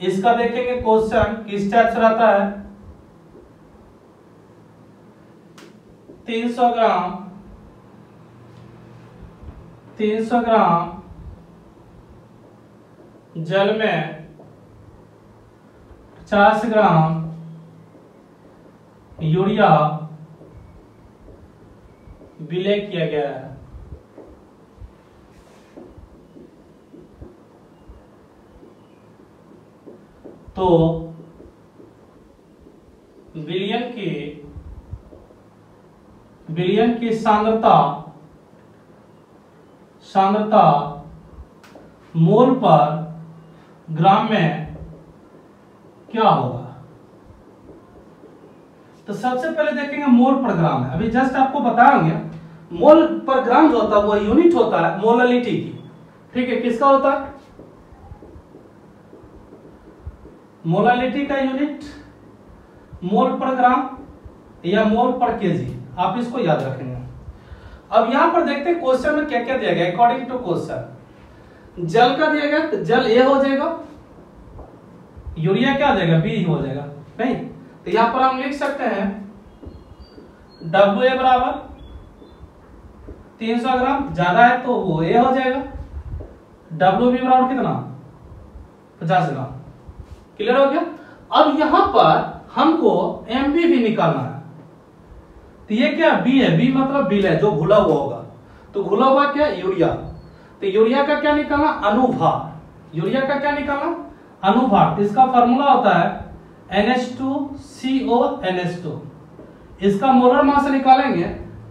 इसका देखेंगे क्वेश्चन किस टाइप से रहता है, 300 ग्राम जल में 50 ग्राम यूरिया विलय किया गया है। तो विलयन की सांद्रता मोल पर ग्राम में क्या होगा। तो सबसे पहले देखेंगे मोल पर ग्राम है, अभी जस्ट आपको बताएंगे मोल पर ग्राम जो होता है वो यूनिट होता है मोललिटी की, ठीक है। किसका होता है, मोललिटी का यूनिट मोल पर ग्राम या मोल पर केजी, आप इसको याद रखेंगे। अब यहां पर देखते हैं क्वेश्चन में क्या क्या दिया गया। अकॉर्डिंग टू क्वेश्चन जल का दिया गया, तो जल ए हो जाएगा, यूरिया क्या हो जाएगा, बी हो जाएगा, नहीं। तो यहां पर हम लिख सकते हैं WA बराबर 300 ग्राम, ज्यादा है तो वो ए हो जाएगा, WB बराबर कितना 50 ग्राम, क्लियर हो गया। अब यहां पर हमको MB भी निकालना है, तो ये क्या बी है, बी मतलब बिल है जो घुला हुआ होगा, तो घुला हुआ क्या यूरिया, तो यूरिया का क्या निकालना अनुभार, यूरिया का क्या निकालना अनुभार। तो इसका फार्मूला होता है NH2CO NH2, इसका मोलर मास निकालेंगे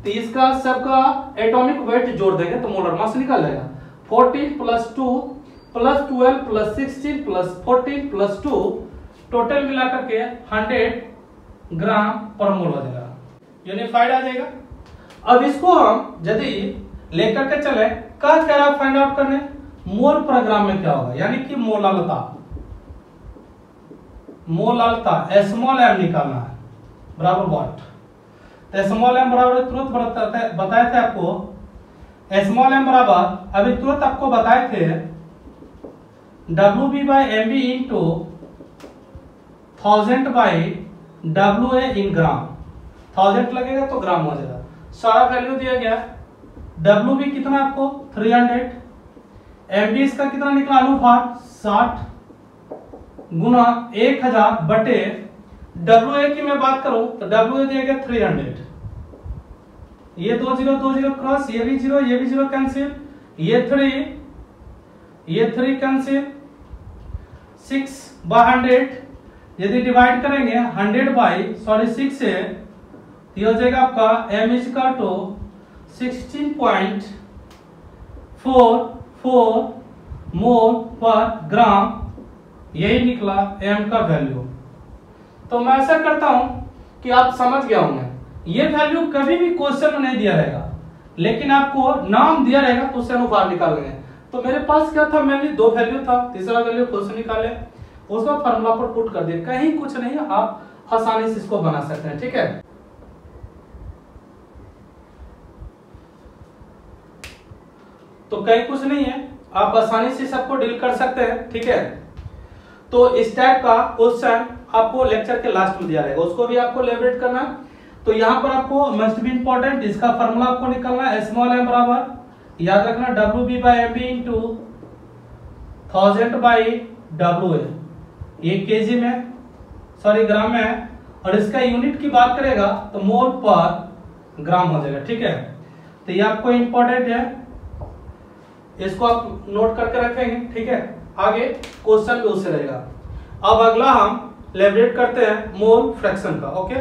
तो इसका सबका एटॉमिक वेट जोड़ देंगे तो मोलर मास निकल जाएगा 14 plus 2 plus 12 plus 16 plus 14 plus 2 total मिलाकर के 100 ग्राम पर मोल हो जाएगा, यूनिफाइड आ जाएगा। अब इसको हम यदि लेकर के चले, क्या कह रहा फाइंड आउट करने, मोल पर ग्राम में क्या होगा, यानी कि मोलालता, मोलालता स्मॉल एम निकालना है बराबर व्हाट, तो स्मॉल एम बराबर तुरंत बताए थे आपको, स्मॉल एम बराबर अभी तुरंत आपको बताए थे WB by MB into 1000 by WA इन ग्राम, 1000 लगेगा तो ग्राम हो जाएगा। सारा वैल्यू दिया गया, WB कितना आपको 300, MB इसका कितना निकला अनुपात 60 गुना 1000 बटे WA की मैं बात करूं तो WA दिया गया 300, ये 20 क्रॉस, ये भी 0 कैंसिल, ये 3 कैंसिल, 6 बाय 100 यदि डिवाइड करेंगे 100 बाई 6 से ये हो जाएगा आपका m इज का टू 16.44 मोल पर ग्राम, यही निकला m का वैल्यू। तो मैं ऐसा करता हूं कि आप समझ गया होंगे, ये वैल्यू कभी भी क्वेश्चन में नहीं दिया रहेगा, लेकिन आपको नाम दिया रहेगा तो उससे अनुपात निकालेंगे। तो मेरे पास क्या था, मेनली 2 वैल्यू था, तीसरा वैल्यू खुद से निकाले, उसका फार्मूला पर पुट कर दिया, कहीं कुछ नहीं, आप आसानी से इसको बना सकते हैं, ठीक है। तो कहीं कुछ नहीं है, आप आसानी से सबको डील कर सकते हैं, ठीक है। तो इस टाइप का क्वेश्चन आपको लेक्चर के लास्ट में दिया रहेगा, उसको भी आपको लेवरेट करना है। तो यहाँ पर आपको मस्ट बी इंपॉर्टेंट, इसका फार्मूला आपको निकालना है, स्मॉल एम बराबर याद रखना WB by MB into 1000 by WA, ये केजी में सॉरी ग्राम में है, और इसका यूनिट की बात करेगा तो मोल पर ग्राम हो जाएगा, ठीक है। तो ये आपको इंपॉर्टेंट है, इसको आप नोट करके रखेंगे, ठीक है। आगे क्वेश्चन भी उससे रहेगा। अब अगला हम लेवरेट करते हैं मोल फ्रैक्शन का, ओके,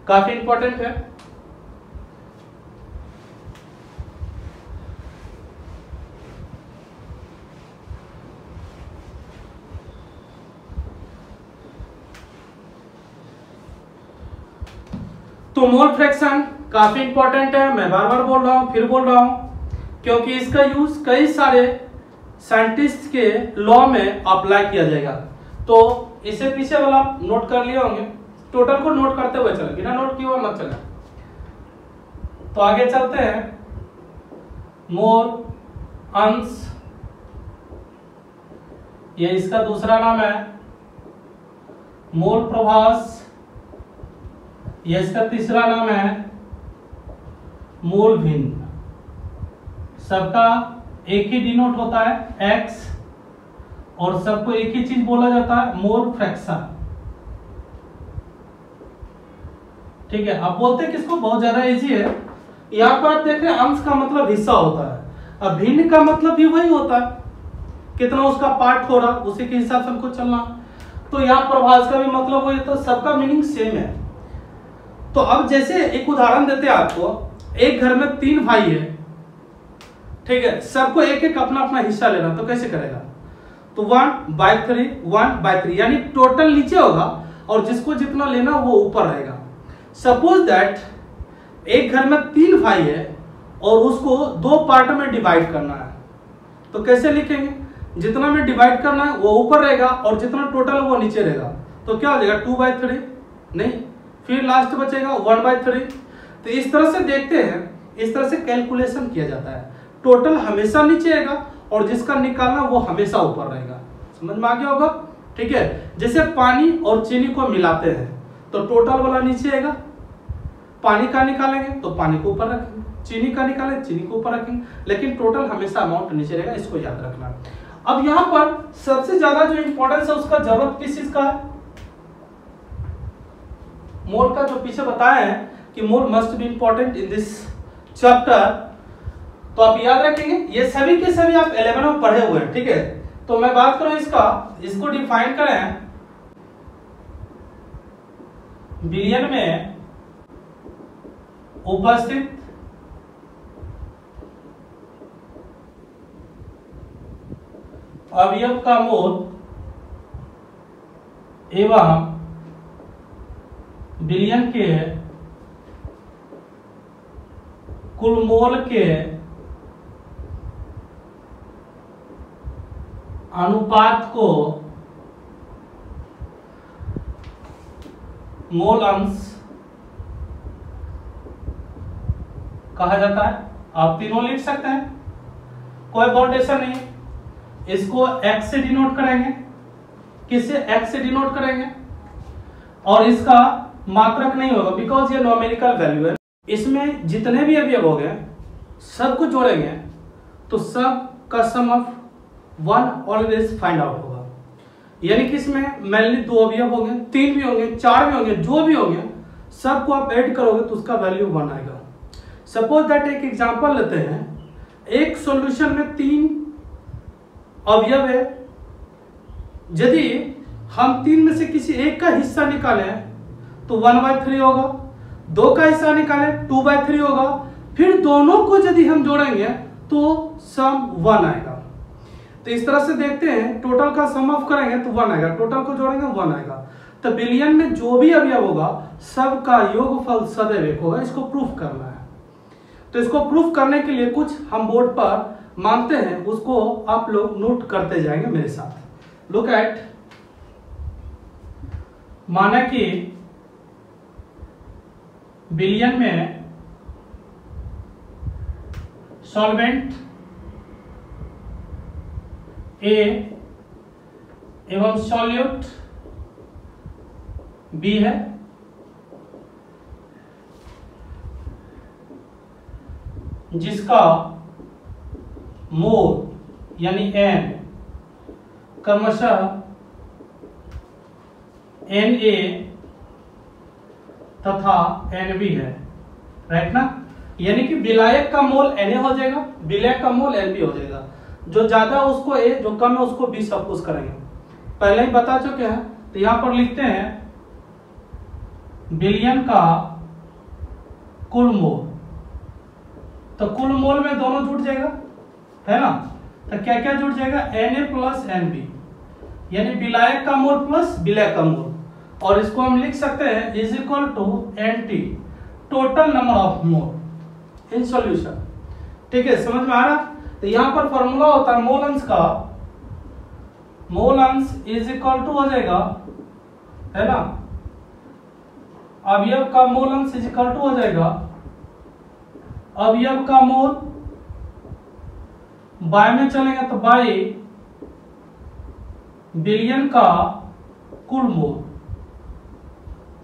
काफी इंपॉर्टेंट है। तो मोल फ्रैक्शन काफी इंपॉर्टेंट है, मैं बार बार बोल रहा हूं, फिर बोल रहा हूं, क्योंकि इसका यूज कई सारे साइंटिस्ट के लॉ में अप्लाई किया जाएगा। तो इसे पीछे वाला नोट कर लिए होंगे, टोटल को नोट करते हुए चले, बिना नोट किए हुए मत चले। तो आगे चलते हैं, मोल अंश, ये इसका दूसरा नाम है, मोल प्रभास, ये इसका तीसरा नाम है, मोल भिन्न, सबका एक ही डिनोट होता है x, और सबको एक ही चीज बोला जाता है मोल फ्रैक्शन, ठीक है। आप बोलते हैं किसको, बहुत ज्यादा इजी है। यहाँ पर आप देख रहे हैं अंश का मतलब हिस्सा होता है, अब भिन्न का मतलब भी वही होता है, कितना उसका पार्ट हो रहा उसी के हिसाब से हमको चलना। तो यहाँ प्रभास का भी मतलब वही, तो सबका मीनिंग सेम है। तो अब जैसे एक उदाहरण देते हैं आपको, एक घर में 3 भाई है, ठीक है, सबको एक एक अपना अपना हिस्सा लेना, तो कैसे करेगा, तो 1/3 1/3, यानी टोटल नीचे होगा और जिसको जितना लेना वो ऊपर रहेगा। सपोज दैट एक घर में 3 भाई है और उसको 2 पार्ट में डिवाइड करना है, तो कैसे लिखेंगे, जितना में डिवाइड करना है वो ऊपर रहेगा और जितना टोटल वो नीचे रहेगा, तो क्या हो जाएगा 2/3, नहीं, फिर लास्ट बचेगा 1/3। तो इस तरह से देखते हैं, इस तरह से कैलकुलेशन किया जाता है, टोटल हमेशा नीचे आएगा और जिसका निकालना वो हमेशा ऊपर रहेगा। समझ में आ गया होगा, ठीक है। जैसे पानी और चीनी को मिलाते हैं तो टोटल वाला नीचे आएगा, पानी का निकालेंगे तो पानी को ऊपर रखेंगे, चीनी का निकालेंगे चीनी को ऊपर रखेंगे, लेकिन टोटल हमेशा अमाउंट नीचे रहेगा, इसको याद रखना। अब यहाँ पर सबसे ज्यादा जो इंपॉर्टेंस है उसका जरूरत किस चीज का है, मोल का, जो पीछे बताया है कि mole must be important in this chapter, तो आप याद रखेंगे। ये सभी के सभी आप 11 में पढ़े हुए हैं, ठीक है। तो मैं बात करूं इसको डिफाइन करें बिलियन में उपस्थित अवयव का मोल एवं विलयन के कुल मोल के अनुपात को मोल अंश कहा जाता है। आप तीनों लिख सकते हैं, कोई बाउंडेशन नहीं है। इसको x से डिनोट करेंगे, किससे? x से डिनोट करेंगे, और इसका मात्रक नहीं होगा बिकॉज ये न्यूमेरिकल वैल्यू है। इसमें जितने भी अवयव हो गए सबको जोड़ेंगे तो सब का सम ऑफ 1 ऑलवेज फाइंड आउट होगा। यानी कि इसमें मेनली 2 अवयव होंगे, 3 भी होंगे, 4 भी होंगे, जो भी होंगे सबको आप ऐड करोगे तो उसका वैल्यू 1 आएगा। सपोज दैट एक एग्जांपल लेते हैं, एक सॉल्यूशन में 3 अवयव है, यदि हम 3 में से किसी एक का हिस्सा निकालें तो 1/3 होगा, 2 का हिस्सा निकालें 2/3 होगा, फिर दोनों को यदि हम जोड़ेंगे तो सम 1 आएगा। तो इस तरह से देखते हैं, टोटल का सम ऑफ करेंगे तो 1 आएगा, टोटल को जोड़ेंगे 1 आएगा। तो विलयन में जो भी अवयव होगा सबका योगफल सदैव 1 होगा। इसको प्रूफ करना है। तो इसको प्रूफ करने के लिए कुछ हम बोर्ड पर मानते हैं, उसको आप लोग नोट करते जाएंगे मेरे साथ। लुक एट, माना कि विलयन में सॉल्वेंट A एवं सॉल्यूट B है। जिसका मोल यानी N क्रमशः Na तथा Nb है, राइट ना। यानी कि विलायक का मोल Na हो जाएगा, विलयक का मोल Nb हो जाएगा। जो ज्यादा उसको A, जो कम है उसको B सब कुछ करेंगे, पहले ही बता चुके हैं। तो यहां पर लिखते हैं विलयन का कुल मोल, तो कुल मोल में दोनों जुड़ जाएगा, है ना। तो क्या क्या जुड़ जाएगा? Na प्लस Nb, यानी विलायक का मोल प्लस विलयक का मोल, और इसको हम लिख सकते हैं is equal to Nt, total number of mole in solution. ठीक है, समझ में आ रहा? तो यहां पर फॉर्मूला होता है मोल अंश का, मोल अंश इज इक्वल टू हो जाएगा, है ना, अवयव का मोल अंश इज इक्वल टू हो जाएगा अवयव का मोल, बाय में चलेंगे तो बाय विलयन का कुल मोल।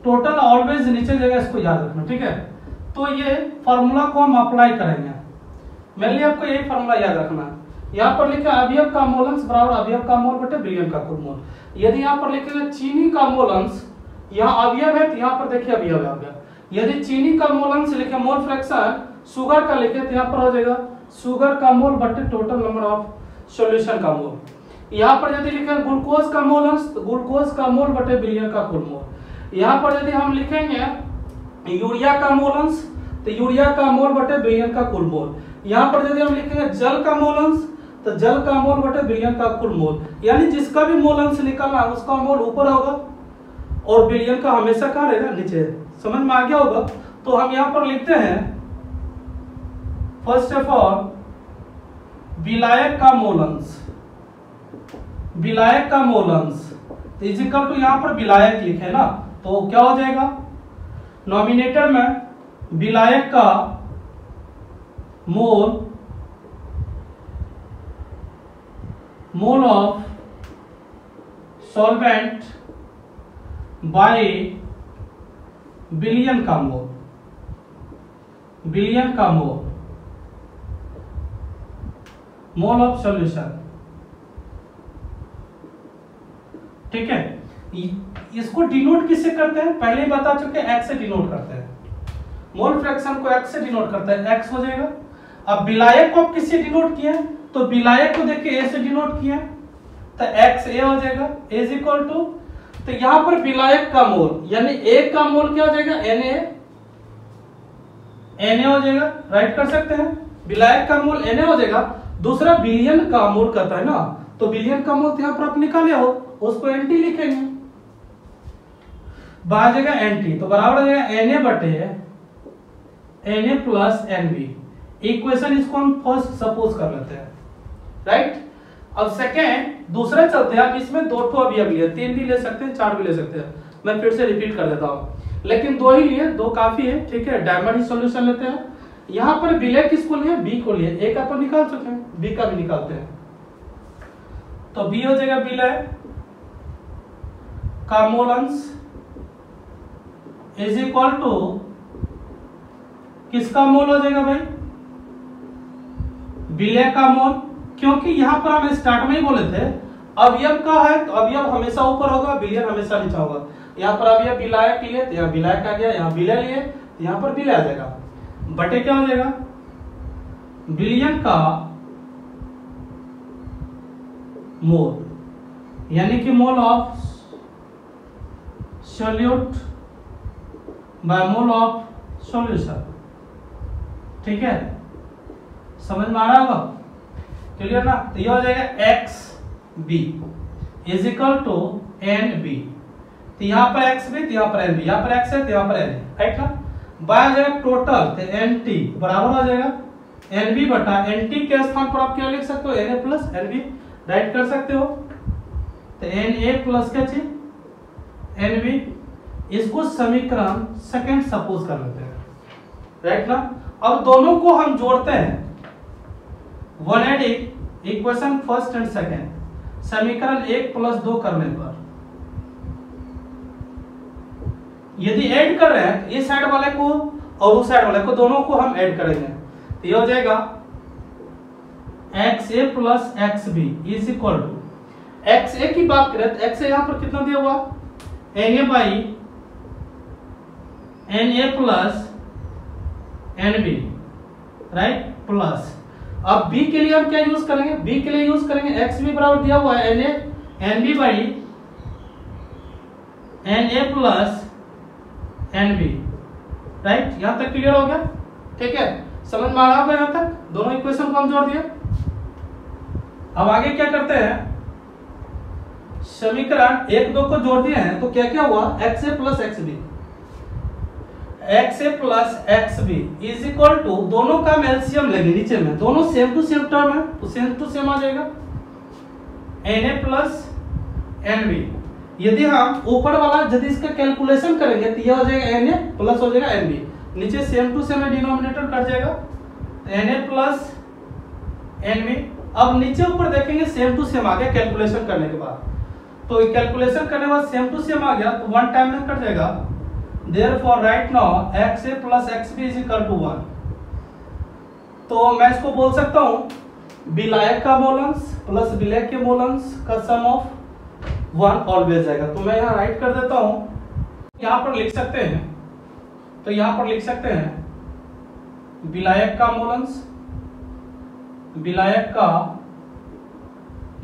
टोटल ऑलवेज नीचे जगह, इसको याद रखना, ठीक है। तो ये फॉर्मूला को हम अप्लाई करेंगे, मेरे लिए आपको यही फॉर्मूला याद रखना है। यहाँ पर लिखा अवयव का मोल अंश बराबर अवयव का मोल बटे विलयन का कुल मोल। यदि यहाँ पर लिखेंगे चीनी का मोल अंश, यहाँ अवयव है तो यहाँ पर देखिए अवयव आ गया। यदि चीनी का मोल अंश लिखे, मोल फ्रैक्शन शुगर का लिखे, तो यहाँ पर हो जाएगा शुगर का मोल बटे टोटल नंबर ऑफ सॉल्यूशन का मोल। यहाँ पर यदि लिखेंगे ग्लूकोज का मोल अंश, तो ग्लूकोज का मोल बटे विलयन का कुल मोल। यहाँ पर यदि हम लिखेंगे यूरिया का मोल अंश, तो यूरिया का मोल बटे विलयन का कुल मोल। यहाँ पर यदि हम लिखेंगे जल का मोल अंश, तो जल का मोल बटे विलयन का कुल मोल। यानी जिसका भी मोल अंश निकालना है उसका मोल ऊपर होगा और विलयन का हमेशा कहाँ रहेगा? नीचे। समझ में आ गया होगा? तो हम यहाँ पर लिखते हैं फर्स्ट ऑफ ऑल विलायक का मोल अंश, विलायक का मोल अंश इज इक्वल टू, यहाँ पर विलायक लिखे ना, तो क्या हो जाएगा? नॉमिनेटर में विलायक का मोल, मोल ऑफ सॉल्वेंट बाय विलयन का मोल, विलयन का मोल, मोल ऑफ सॉल्यूशन। ठीक है, इसको डिनोट किससे करते हैं? पहले ही बता चुके हैं, x से डिनोट करते हैं। मोल फ्रैक्शन को x से डिनोट करते हैं, x हो जाएगा। अब विलायक को आप किससे डिनोट किए? तो विलायक को देखिए a से डिनोट किए, तो x a हो जाएगा, a इज इक्वल टू, तो यहां पर विलायक का मोल यानी a का मोल क्या हो जाएगा? Na हो जाएगा, राइट कर सकते हैं। विलायक का मोल Na हो जाएगा। दूसरा विलयन का मोल कहता है ना, तो बिलियन का मोल यहाँ पर आप निकाले हो, उसको एनटी लिखेंगे, बाहर जगह एनटी, तो बराबर हो जाएगा Na बटे Na प्लस एनबी। इक्वेशन इसको हम फर्स्ट सपोज कर लेते हैं, राइट। अब सेकेंड दूसरा चलते हैं, आप इसमें दो ठो अवयव लिए, 3 भी ले सकते हैं, 4 भी ले सकते हैं, मैं फिर से रिपीट कर देता हूं, लेकिन 2 ही लिए, 2 काफी है, ठीक है। डायमंड ही सॉल्यूशन लेते हैं। यहां पर विलय किसको लिए, बी को लिए, ए का तो निकाल चुके हैं, बी का भी निकालते हैं। तो बी हो जाएगा विलय का मोल अंश इज इक्वल टू किसका मोल हो जाएगा भाई, विलय का मोल, क्योंकि यहां पर हम स्टार्ट में ही बोले थे अवयव का है तो अवयव हमेशा ऊपर होगा, विलयन हमेशा नीचे होगा। यहाँ पर अवयव विलायक लिए तो यहाँ विलायक आ गया, यहाँ विलय लिए तो यहाँ पर विलय आ जाएगा, बटे क्या हो जाएगा विलयन का मोल, यानी कि मोल of solute by mole of solution, ठीक है, समझ में आ रहा होगा, क्लियर ना। तो ये हो जाएगा X B is equal to N B, तो यहाँ पर एक्स बी, तो यहाँ पर एन बी, यहाँ पर एक्स है तो यहाँ पर एन है, राइट ना। बाय हो जाएगा टोटल, तो एन टी बराबर हो जाएगा एन बी बटा एन टी के स्थान पर आप क्या लिख सकते हो, N A plus N B right कर सकते हो, तो एन ए प्लस क्या चीज एन बी, इसको समीकरण सेकंड सपोज कर लेते हैं, राइट ना। अब दोनों को हम जोड़ते हैं, 180 इक्वेशन फर्स्ट एंड सेकंड, समीकरण 1 प्लस 2 करने पर यदि ऐड कर रहे हैं तो इस साइड वाले को और उस साइड वाले को दोनों को हम ऐड करेंगे, तो ये हो जाएगा X A plus X B is equal to, X A की बात करें तो एक्स ए यहां पर कितना दिया हुआ N A by N A plus N B, right, plus अब b के लिए हम क्या यूज करेंगे, b के लिए यूज करेंगे एक्स बी बराबर दिया हुआ है N B by N A plus N B, right. यहां तक क्लियर हो गया, ठीक है, समझ में आ रहा होगा यहां तक, दोनों इक्वेशन को हम जोड़ दिए। अब आगे क्या करते हैं, समीकरण 1 2 को जोड़ दिए हैं तो क्या क्या हुआ, X A plus X B, X A plus X B is equal to, दोनों का एलसीएम लेंगे, नीचे में दोनों सेम टू सेम टर्म है तो सेम टू सेम आ जाएगा N A plus N B. यदि हम ऊपर वाला यदि इसका कैलकुलेशन करेंगे तो यह हो जाएगा एन ए प्लस हो जाएगा एन बी, नीचे same to same denominator cut जाएगा N A plus N B. अब नीचे ऊपर देखेंगे सेम टू सेम आ गया कैलकुलेशन करने के बाद, तो कैलकुलेशन करने के बाद सेम टू सेम आ गया तो वन टाइम में कट जाएगा, therefore right now X A plus X B is equal to 1। तो मैं इसको बोल सकता हूं विलायक का मोल अंश प्लस विलय के मोल अंश का सम ऑफ 1 ऑलवेज आएगा। तो मैं यहाँ राइट कर देता हूं, यहाँ पर लिख सकते हैं, तो यहाँ पर लिख सकते हैं विलायक का मोल अंश, विलायक का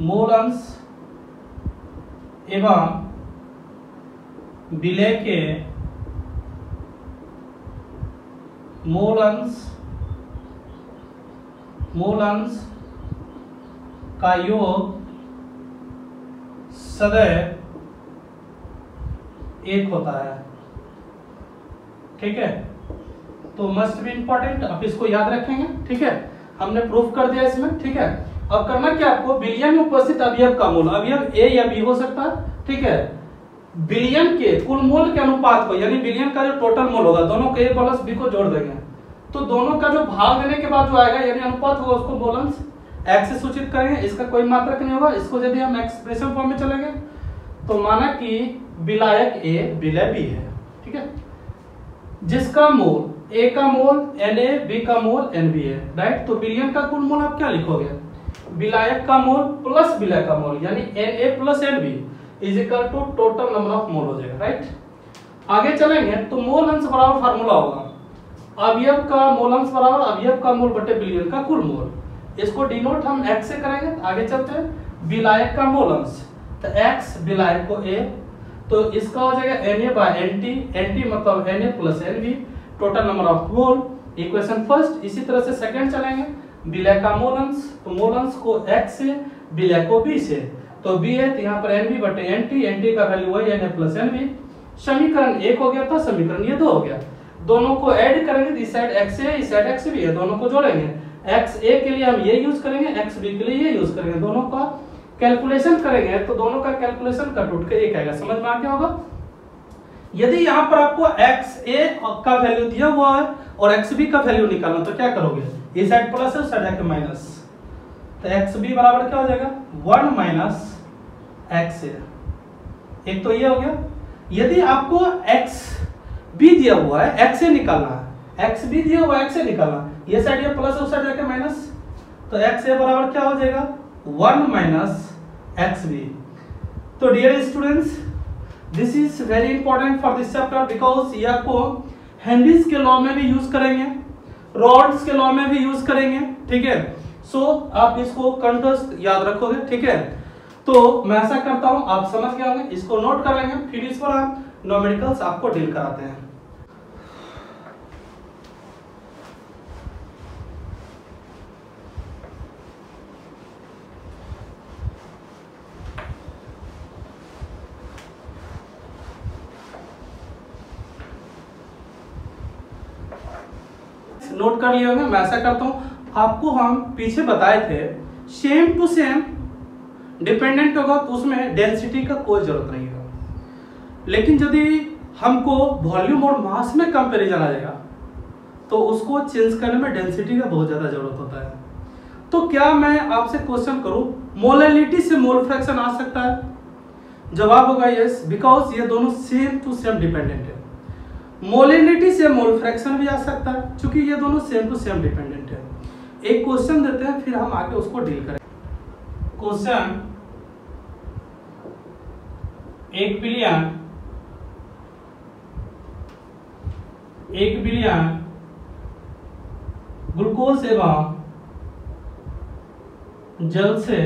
मोल अंश एवं विलय के मोल अंश का योग सदैव 1 होता है, ठीक है। तो मस्ट बी इंपॉर्टेंट, आप इसको याद रखेंगे, ठीक है, हमने प्रूफ कर दिया इसमें, ठीक है। अब करना क्या आपको, बिलियन में उपस्थित अवयव का मोल, अवयव ए या बी हो सकता है, ठीक है, बिलियन के कुल मोल के अनुपात को, यानी बिलियन का जो टोटल मोल होगा दोनों के ए प्लस बी को जोड़ देंगे, तो दोनों का जो भाग देने के बाद जो आएगा यानी अनुपात होगा उसको मोल अंश एक्स से सूचित करेंगे, इसका कोई मात्रक नहीं होगा। इसको यदि हम एक्सप्रेशन फॉर्म में चलेंगे तो माना कि विलायक ए विलय बी है, ठीक है, जिसका मोल ए का मोल एन ए, बी का मोल एन बी है, राइट। तो बिलियन का कुल मोल आप क्या लिखोगे, विलायक का मोल प्लस विलय का मोल, यानी N A plus N B is equal to total number of mole हो जाएगा, राइट। आगे चलेंगे तो मोल अंश बराबर फार्मूला होगा, अवयव का मोल अंश बराबर अवयव का मोल बटे बिलियन का कुल मोल, इसको डिनोट हम x से करेंगे। आगे चलते हैं, विलायक का मोल अंश, तो x विलायक को a, तो इसका हो जाएगा Na बाय Nt, Nt मतलब Na plus Nb, total number of mole, equation first. इसी तरह से सेकंड चलेंगे, विलय का मोल अंश, तो मोल अंश को x से विलय को बी से, तो बी है तो यहाँ पर एन बी बटे एन टी, एन टी का वैल्यू वही N A plus N B. समीकरण एक हो गया था, समीकरण ये दो हो गया। दोनों को ऐड करेंगे, इस साइड एक्स है इस साइड एक्स बी है, दोनों को जोड़ेंगे। एक्स ए के लिए हम ये यूज करेंगे, एक्स बी के लिए ये यूज करेंगे, दोनों का कैलकुलेशन करेंगे तो दोनों का कैलकुलेशन कट उठ के एक आएगा। समझ में आ गया होगा। यदि यहाँ पर आपको एक्स ए का वैल्यू दिया हुआ है और एक्स बी का वैल्यू निकालना तो क्या करोगे, इस साइड प्लस है उस साइड जाके माइनस, तो एक्स बी बराबर क्या हो जाएगा 1 माइनस एक्स ए। एक तो ये हो गया। यदि आपको एक्स बी दिया हुआ है एक्स ए निकालना है, एक्स बी दिया हुआ है एक्स ए निकालना, ये साइड ये प्लस उस साइड जाके माइनस, तो एक्स ए बराबर क्या हो जाएगा 1 माइनस एक्स बी। तो dear students, this is very important for this chapter because ये आपको हेनरीज के लॉ में भी यूज करेंगे, रॉड्स के लॉ में भी यूज करेंगे, ठीक है। सो आप इसको कंठस्थ याद रखोगे, ठीक है। तो मैं ऐसा करता हूं आप समझ गए होंगे, इसको नोट कर लेंगे, फिर इस पर हम न्यूमेरिकल्स आपको डील कराते हैं। नोट कर लिए होंगे। मैं ऐसा करता हूं, आपको हम पीछे बताए थे सेम टू सेम डिपेंडेंट होगा तो उसमें डेंसिटी का कोई जरूरत नहीं होगा, लेकिन यदि हमको वॉल्यूम और मास में कंपैरिजन आ जाएगा तो उसको चेंज करने में डेंसिटी का बहुत ज्यादा जरूरत होता है। तो क्या मैं आपसे क्वेश्चन करूं, मोलैलिटी से मोल फ्रैक्शन आ सकता है? जवाब होगा यस, बिकॉज ये दोनों सेम टू सेम डिपेंडेंट है। मोलैलिटी से मोल फ्रैक्शन भी आ सकता है क्योंकि ये दोनों सेम टू सेम डिपेंडेंट है। एक क्वेश्चन देते हैं फिर हम आगे उसको डील करें। क्वेश्चन, एक बिलियन ग्लूकोज एवं जल से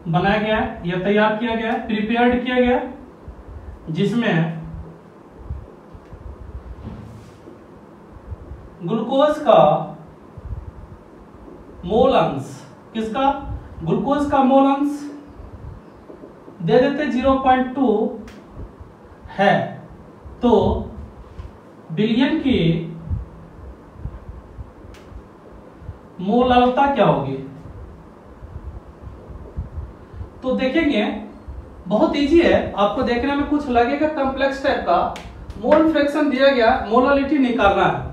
बनाया गया है या तैयार किया गया है, प्रिपेयर्ड किया गया, जिसमें ग्लूकोज का मोल अंश, किसका, ग्लूकोज का मोल अंश दे देते 0.2 है, तो बिलियन की मोलालता क्या होगी? तो देखेंगे बहुत इजी है, आपको देखने में कुछ लगेगा कॉम्प्लेक्स टाइप का। मोल फ्रैक्शन दिया गया, मोलालिटी निकालना है,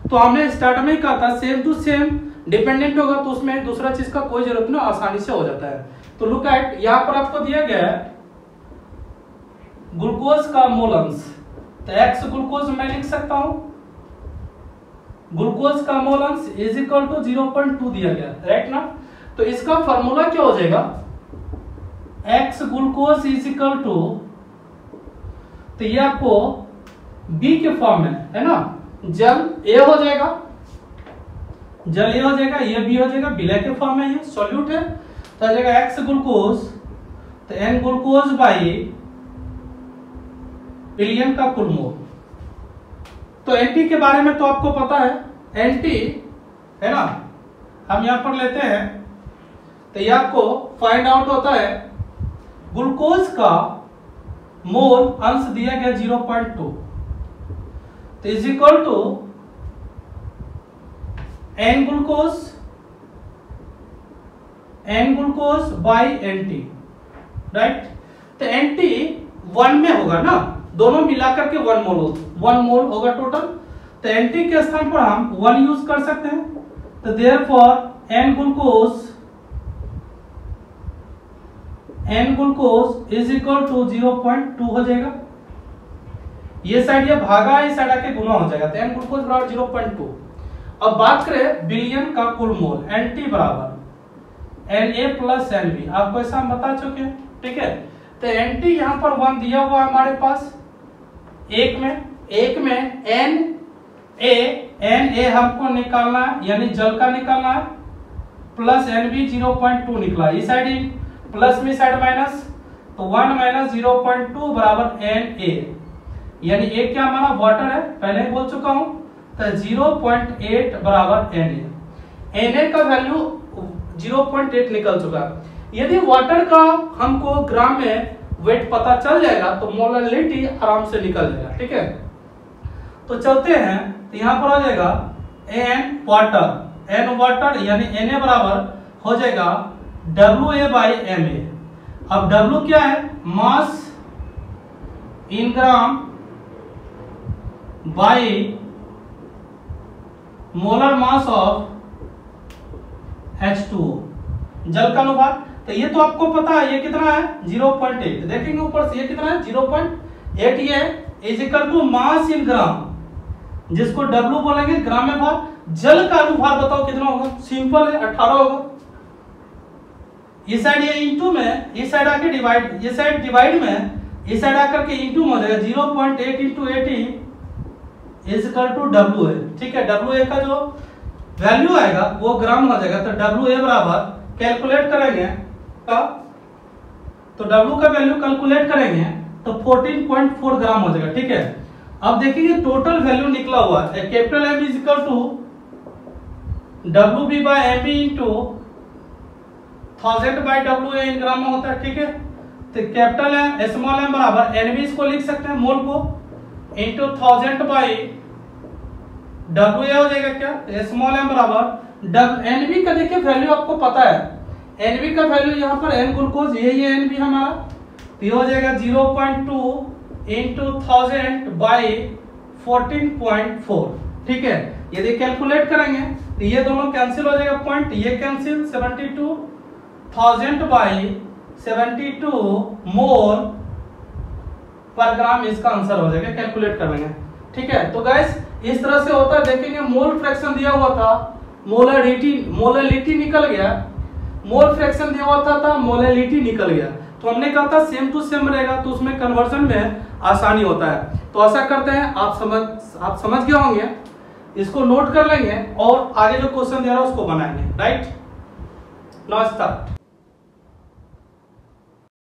तो हमने स्टार्ट में ही कहा था सेम टू सेम डिपेंडेंट होगा तो उसमें दूसरा चीज का कोई जरूरत नहीं, आसानी से हो जाता है। तो लुक एट, यहां पर आपको दिया गया है ग्लूकोज का मोल अंश, तो एक्स ग्लूकोज मैं लिख सकता हूं, ग्लूकोज का मोल अंश इज इक्वल टू 0.2 दिया गया, राइट ना। तो इसका फॉर्मूला क्या हो जाएगा, x glucose is equal to, तो ये आपको बी के फॉर्म में है ना, जल ए हो जाएगा, जल ए हो जाएगा, ये बी हो जाएगा, विलय के फॉर्म में ये सॉल्यूट है, तो आ जाएगा एक्स ग्लूकोज, तो एन ग्लूकोज बाई बिलियन का कुल मोल। तो एनटी के बारे में तो आपको पता है, एनटी है ना, हम यहां पर लेते हैं, तो ये आपको फाइंड आउट होता है ग्लूकोज का मोल अंश दिया गया 0.2, तो is equal to n glucose by nt, right. तो एनटी 1 में होगा ना, दोनों मिलाकर के 1 मोल होगा टोटल, तो एनटी के स्थान पर हम 1 यूज कर सकते हैं, तो therefore n glucose is equal to 0.2 हो जाएगा, ये साइड ये भागा इस साइड आके गुना हो जाएगा, तो एन ग्लूकोज बराबर 0.2। अब बात करें बिलियन का कुल मोल, एनटी बराबर Na प्लस Nb, आपको ऐसा हम बता चुके हैं, ठीक है। तो एनटी यहां पर 1 दिया हुआ हमारे पास, एक में Na हमको निकालना है, यानी जल का निकालना है, प्लस Nb 0.2 निकला, इस साइड प्लस में साइड माइनस, तो 1 माइनस 0.2 बराबर Na, यानी एक क्या हमारा वाटर है, पहले ही बोल चुका हूं, तो 0.8 बराबर Na। Na का वैल्यू 0.8 निकल चुका है। यदि वाटर का हमको ग्राम में वेट पता चल जाएगा तो मोलैलिटी आराम से निकल जाएगा, ठीक है। तो चलते हैं, तो यहां पर हो जाएगा एन वाटर यानी Na बराबर हो जाएगा WA/Ma। अब W क्या है? Mass in gram by molar mass of H2O, जल का अनुपात। तो ये तो आपको पता है, ये कितना है? 0.8। देखेंगे ऊपर से ये कितना है? 0.8। ये is equal to mass in ग्राम, जिसको W बोलेंगे, ग्राम में भार। जल का अनुपात बताओ कितना होगा? सिंपल है, 18 होगा। इस साइड ये इंटू में, इस साइड आके डिवाइड, इस साइड डिवाइड में, इस साइड आकर के इंटू में हो जाएगा। 0.8 into 80 is equal to W है, ठीक है। WA का जो वैल्यू आएगा वो ग्राम हो जाएगा। तो WA बराबर कैलकुलेट करेंगे तो W का वैल्यू कैलकुलेट करेंगे तो 14.4 ग्राम हो जाएगा, ठीक है। अब देखिए टोटल वैल्यू निकला हुआ है। Capital M is equal to WB/MB into 1000/WA in gram में होता है, ठीक है। तो कैपिटल M स्मॉल m बराबर NB, इसको लिख सकते हैं मोल को, इंटू 1000/WA हो जाएगा क्या? स्मॉल m बराबर NB का देखिए वैल्यू आपको पता है। NB का वैल्यू यहाँ पर N ग्लूकोज, ये NB हमारा, तो ये हो जाएगा 0.2 इंटू 1000/14.4, ठीक है। यदि कैलकुलेट करेंगे तो ये दोनों कैंसिल हो जाएगा, पॉइंट ये कैंसिल, 72,000/72 मोल पर ग्राम इसका आंसर हो जाएगा, कैलकुलेट कर लेंगे, ठीक है। तो गाइस इस तरह से होता है। देखेंगे मोल फ्रैक्शन दिया हुआ था, मोलैलिटी निकल गया, मोल फ्रैक्शन दिया हुआ था मोलैलिटी निकल गया। तो हमने कहा था सेम टू सेम रहेगा तो उसमें कन्वर्जन में आसानी होता है। तो आशा करते हैं आप समझ गए होंगे, इसको नोट कर लेंगे और आगे जो क्वेश्चन दे रहा है उसको बनाएंगे, राइट। Now start.